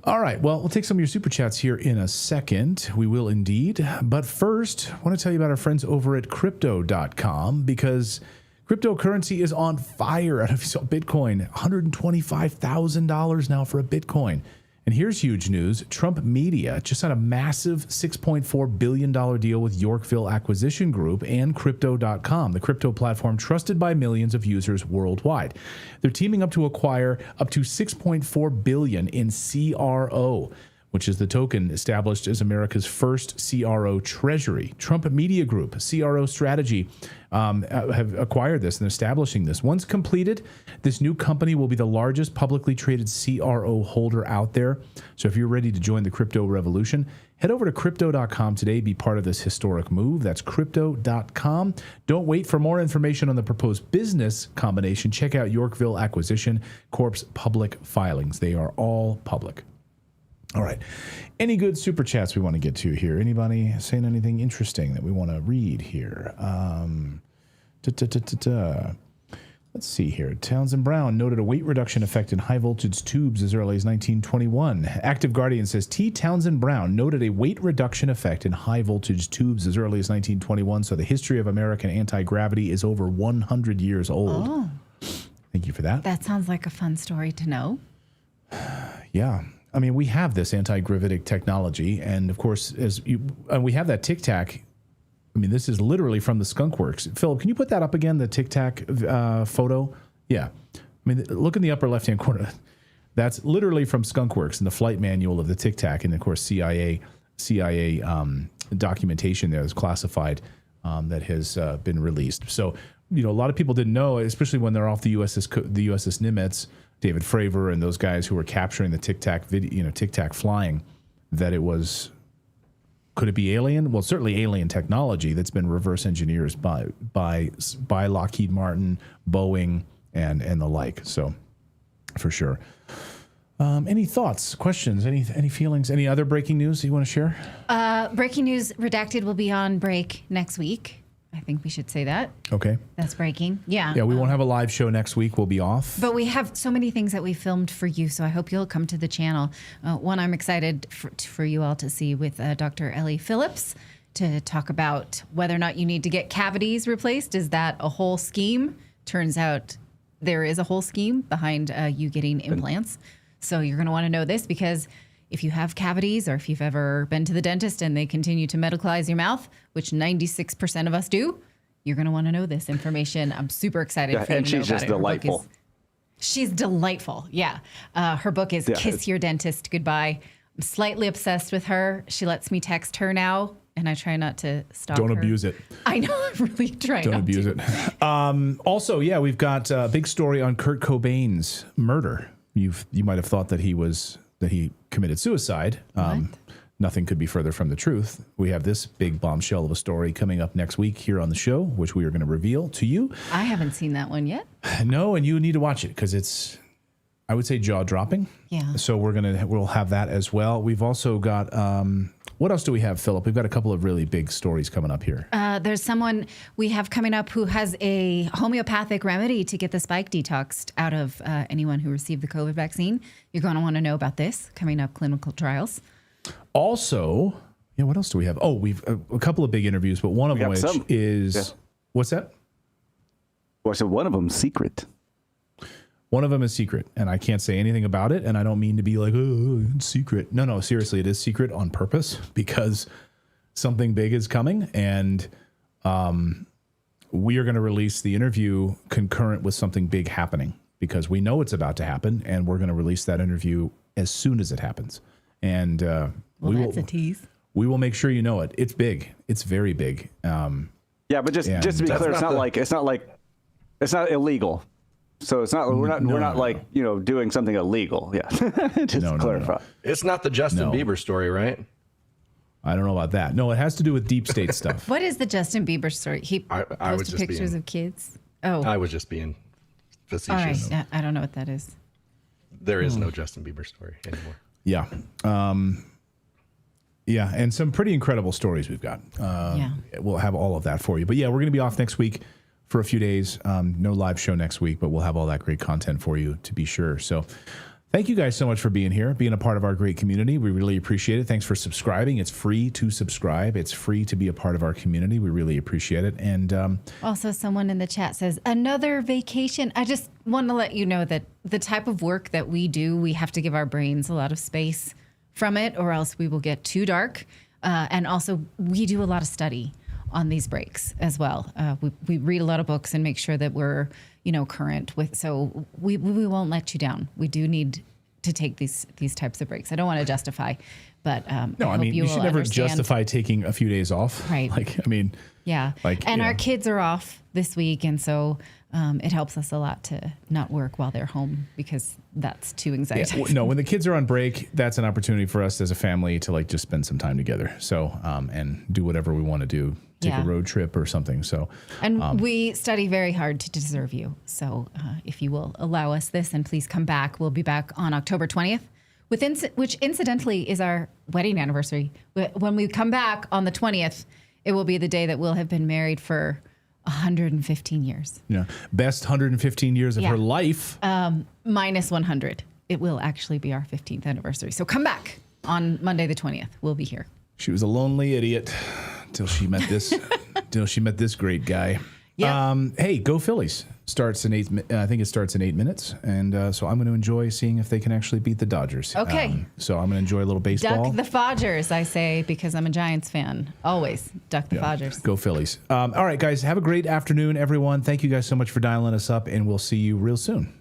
All right. Well, we'll take some of your super chats here in a second. We will indeed. But first, I want to tell you about our friends over at crypto.com, because cryptocurrency is on fire. I don't know if you saw Bitcoin, $125,000 now for a Bitcoin. And here's huge news. Trump Media just signed a massive $6.4 billion deal with Yorkville Acquisition Group and Crypto.com, the crypto platform trusted by millions of users worldwide. They're teaming up to acquire up to $6.4 billion in CRO, which is the token established as America's first CRO treasury. Trump Media Group, CRO Strategy, have acquired this and establishing this. Once completed, this new company will be the largest publicly traded CRO holder out there. So if you're ready to join the crypto revolution, head over to crypto.com today. Be part of this historic move. That's crypto.com. Don't wait for more information on the proposed business combination. Check out Yorkville Acquisition Corp's public filings. They are all public. All right. Any good super chats we want to get to here? Anybody saying anything interesting that we want to read here? Let's see here. Townsend Brown noted a weight reduction effect in high voltage tubes as early as 1921. Active Guardian says T. Townsend Brown noted a weight reduction effect in high voltage tubes as early as 1921. So the history of American anti-gravity is over 100 years old. Oh. Thank you for that. That sounds like a fun story to know. Yeah. I mean, we have this anti-gravitic technology, and of course, we have that Tic Tac. I mean, this is literally from the Skunkworks. Philip, can you put that up again, the Tic Tac photo? Yeah. I mean, look in the upper left-hand corner. That's literally from Skunkworks and the flight manual of the Tic Tac, and of course, CIA documentation there is classified that has been released. So, a lot of people didn't know, especially when they're off the USS Nimitz, David Fravor and those guys who were capturing the Tic Tac video, Tic Tac flying, that it was, could it be alien? Well, certainly alien technology that's been reverse engineered by Lockheed Martin, Boeing, and the like. So, for sure. Any thoughts, questions, any feelings, any other breaking news you want to share? Breaking news: Redacted will be on break next week. I think we should say that. Okay. That's breaking. Yeah. Yeah, we won't have a live show next week. We'll be off. But we have so many things that we filmed for you, so I hope you'll come to the channel. One I'm excited for you all to see with Dr. Ellie Phillips to talk about whether or not you need to get cavities replaced. Is that a whole scheme? Turns out there is a whole scheme behind you getting implants. So you're going to want to know this because if you have cavities or if you've ever been to the dentist and they continue to medicalize your mouth, which 96% of us do, you're going to want to know this information. I'm super excited for you and to know she's about just it. Her book delightful. She's delightful. Yeah. Her book is Kiss Your Dentist Goodbye. I'm slightly obsessed with her. She lets me text her now, and I try not to stalk her. Don't abuse it. I know. I'm really trying Don't not abuse to. it. Also, we've got a big story on Kurt Cobain's murder. You might have thought that he committed suicide. Nothing could be further from the truth. We have this big bombshell of a story coming up next week here on the show, which we are going to reveal to you. I haven't seen that one yet. No, and you need to watch it because it's, I would say, jaw-dropping. Yeah. So we'll have that as well. We've also got, what else do we have, Philip? We've got a couple of really big stories coming up here. There's someone we have coming up who has a homeopathic remedy to get the spike detoxed out of anyone who received the COVID vaccine. You're going to want to know about this coming up, clinical trials. Also, what else do we have? Oh, we've a couple of big interviews, but one of which is, what's that? Well, so one of them secret. One of them is secret, and I can't say anything about it, and I don't mean to be like, oh, it's secret. No, seriously, it is secret on purpose because something big is coming, and we are going to release the interview concurrent with something big happening because we know it's about to happen, and we're going to release that interview as soon as it happens. And that's a tease. We will make sure you know it. It's big. It's very big. Yeah, but just to be clear, it's not illegal. So it's not we're not like doing something illegal. Yeah, just to clarify. No. It's not the Justin Bieber story, right? I don't know about that. No, it has to do with deep state stuff. What is the Justin Bieber story? He posted pictures of kids. Oh, I was just being facetious. All right, yeah, I don't know what that is. There is no Justin Bieber story anymore. Yeah. And some pretty incredible stories we've got. We'll have all of that for you. But we're going to be off next week for a few days. No live show next week, but we'll have all that great content for you to be sure. So thank you guys so much for being here, being a part of our great community. We really appreciate it. Thanks for subscribing. It's free to subscribe. It's free to be a part of our community. We really appreciate it. And also someone in the chat says, another vacation. I just want to let you know that the type of work that we do, we have to give our brains a lot of space from it or else we will get too dark. And also we do a lot of study on these breaks as well. We read a lot of books and make sure that we're, current with, so we won't let you down. We do need to take these types of breaks. I don't want to justify, but you should never justify taking a few days off. Right. Yeah. Our kids are off this week. And so it helps us a lot to not work while they're home because that's too anxiety. Yeah. No, when the kids are on break, that's an opportunity for us as a family to just spend some time together. So, and do whatever we want to do. Take a road trip or something. So, and we study very hard to deserve you. So if you will allow us this, and please come back. We'll be back on October 20th, which incidentally is our wedding anniversary. When we come back on the 20th, it will be the day that we'll have been married for 115 years. Yeah. Best 115 years of her life. Minus 100. It will actually be our 15th anniversary. So come back on Monday the 20th. We'll be here. She was a lonely idiot till she met this great guy. Yep. Hey, go Phillies. Starts in 8 minutes. And so I'm going to enjoy seeing if they can actually beat the Dodgers. Okay. So I'm going to enjoy a little baseball. Duck the Fodgers, I say, because I'm a Giants fan. Always duck the Fodgers. Go Phillies. All right, guys. Have a great afternoon, everyone. Thank you guys so much for dialing us up, and we'll see you real soon.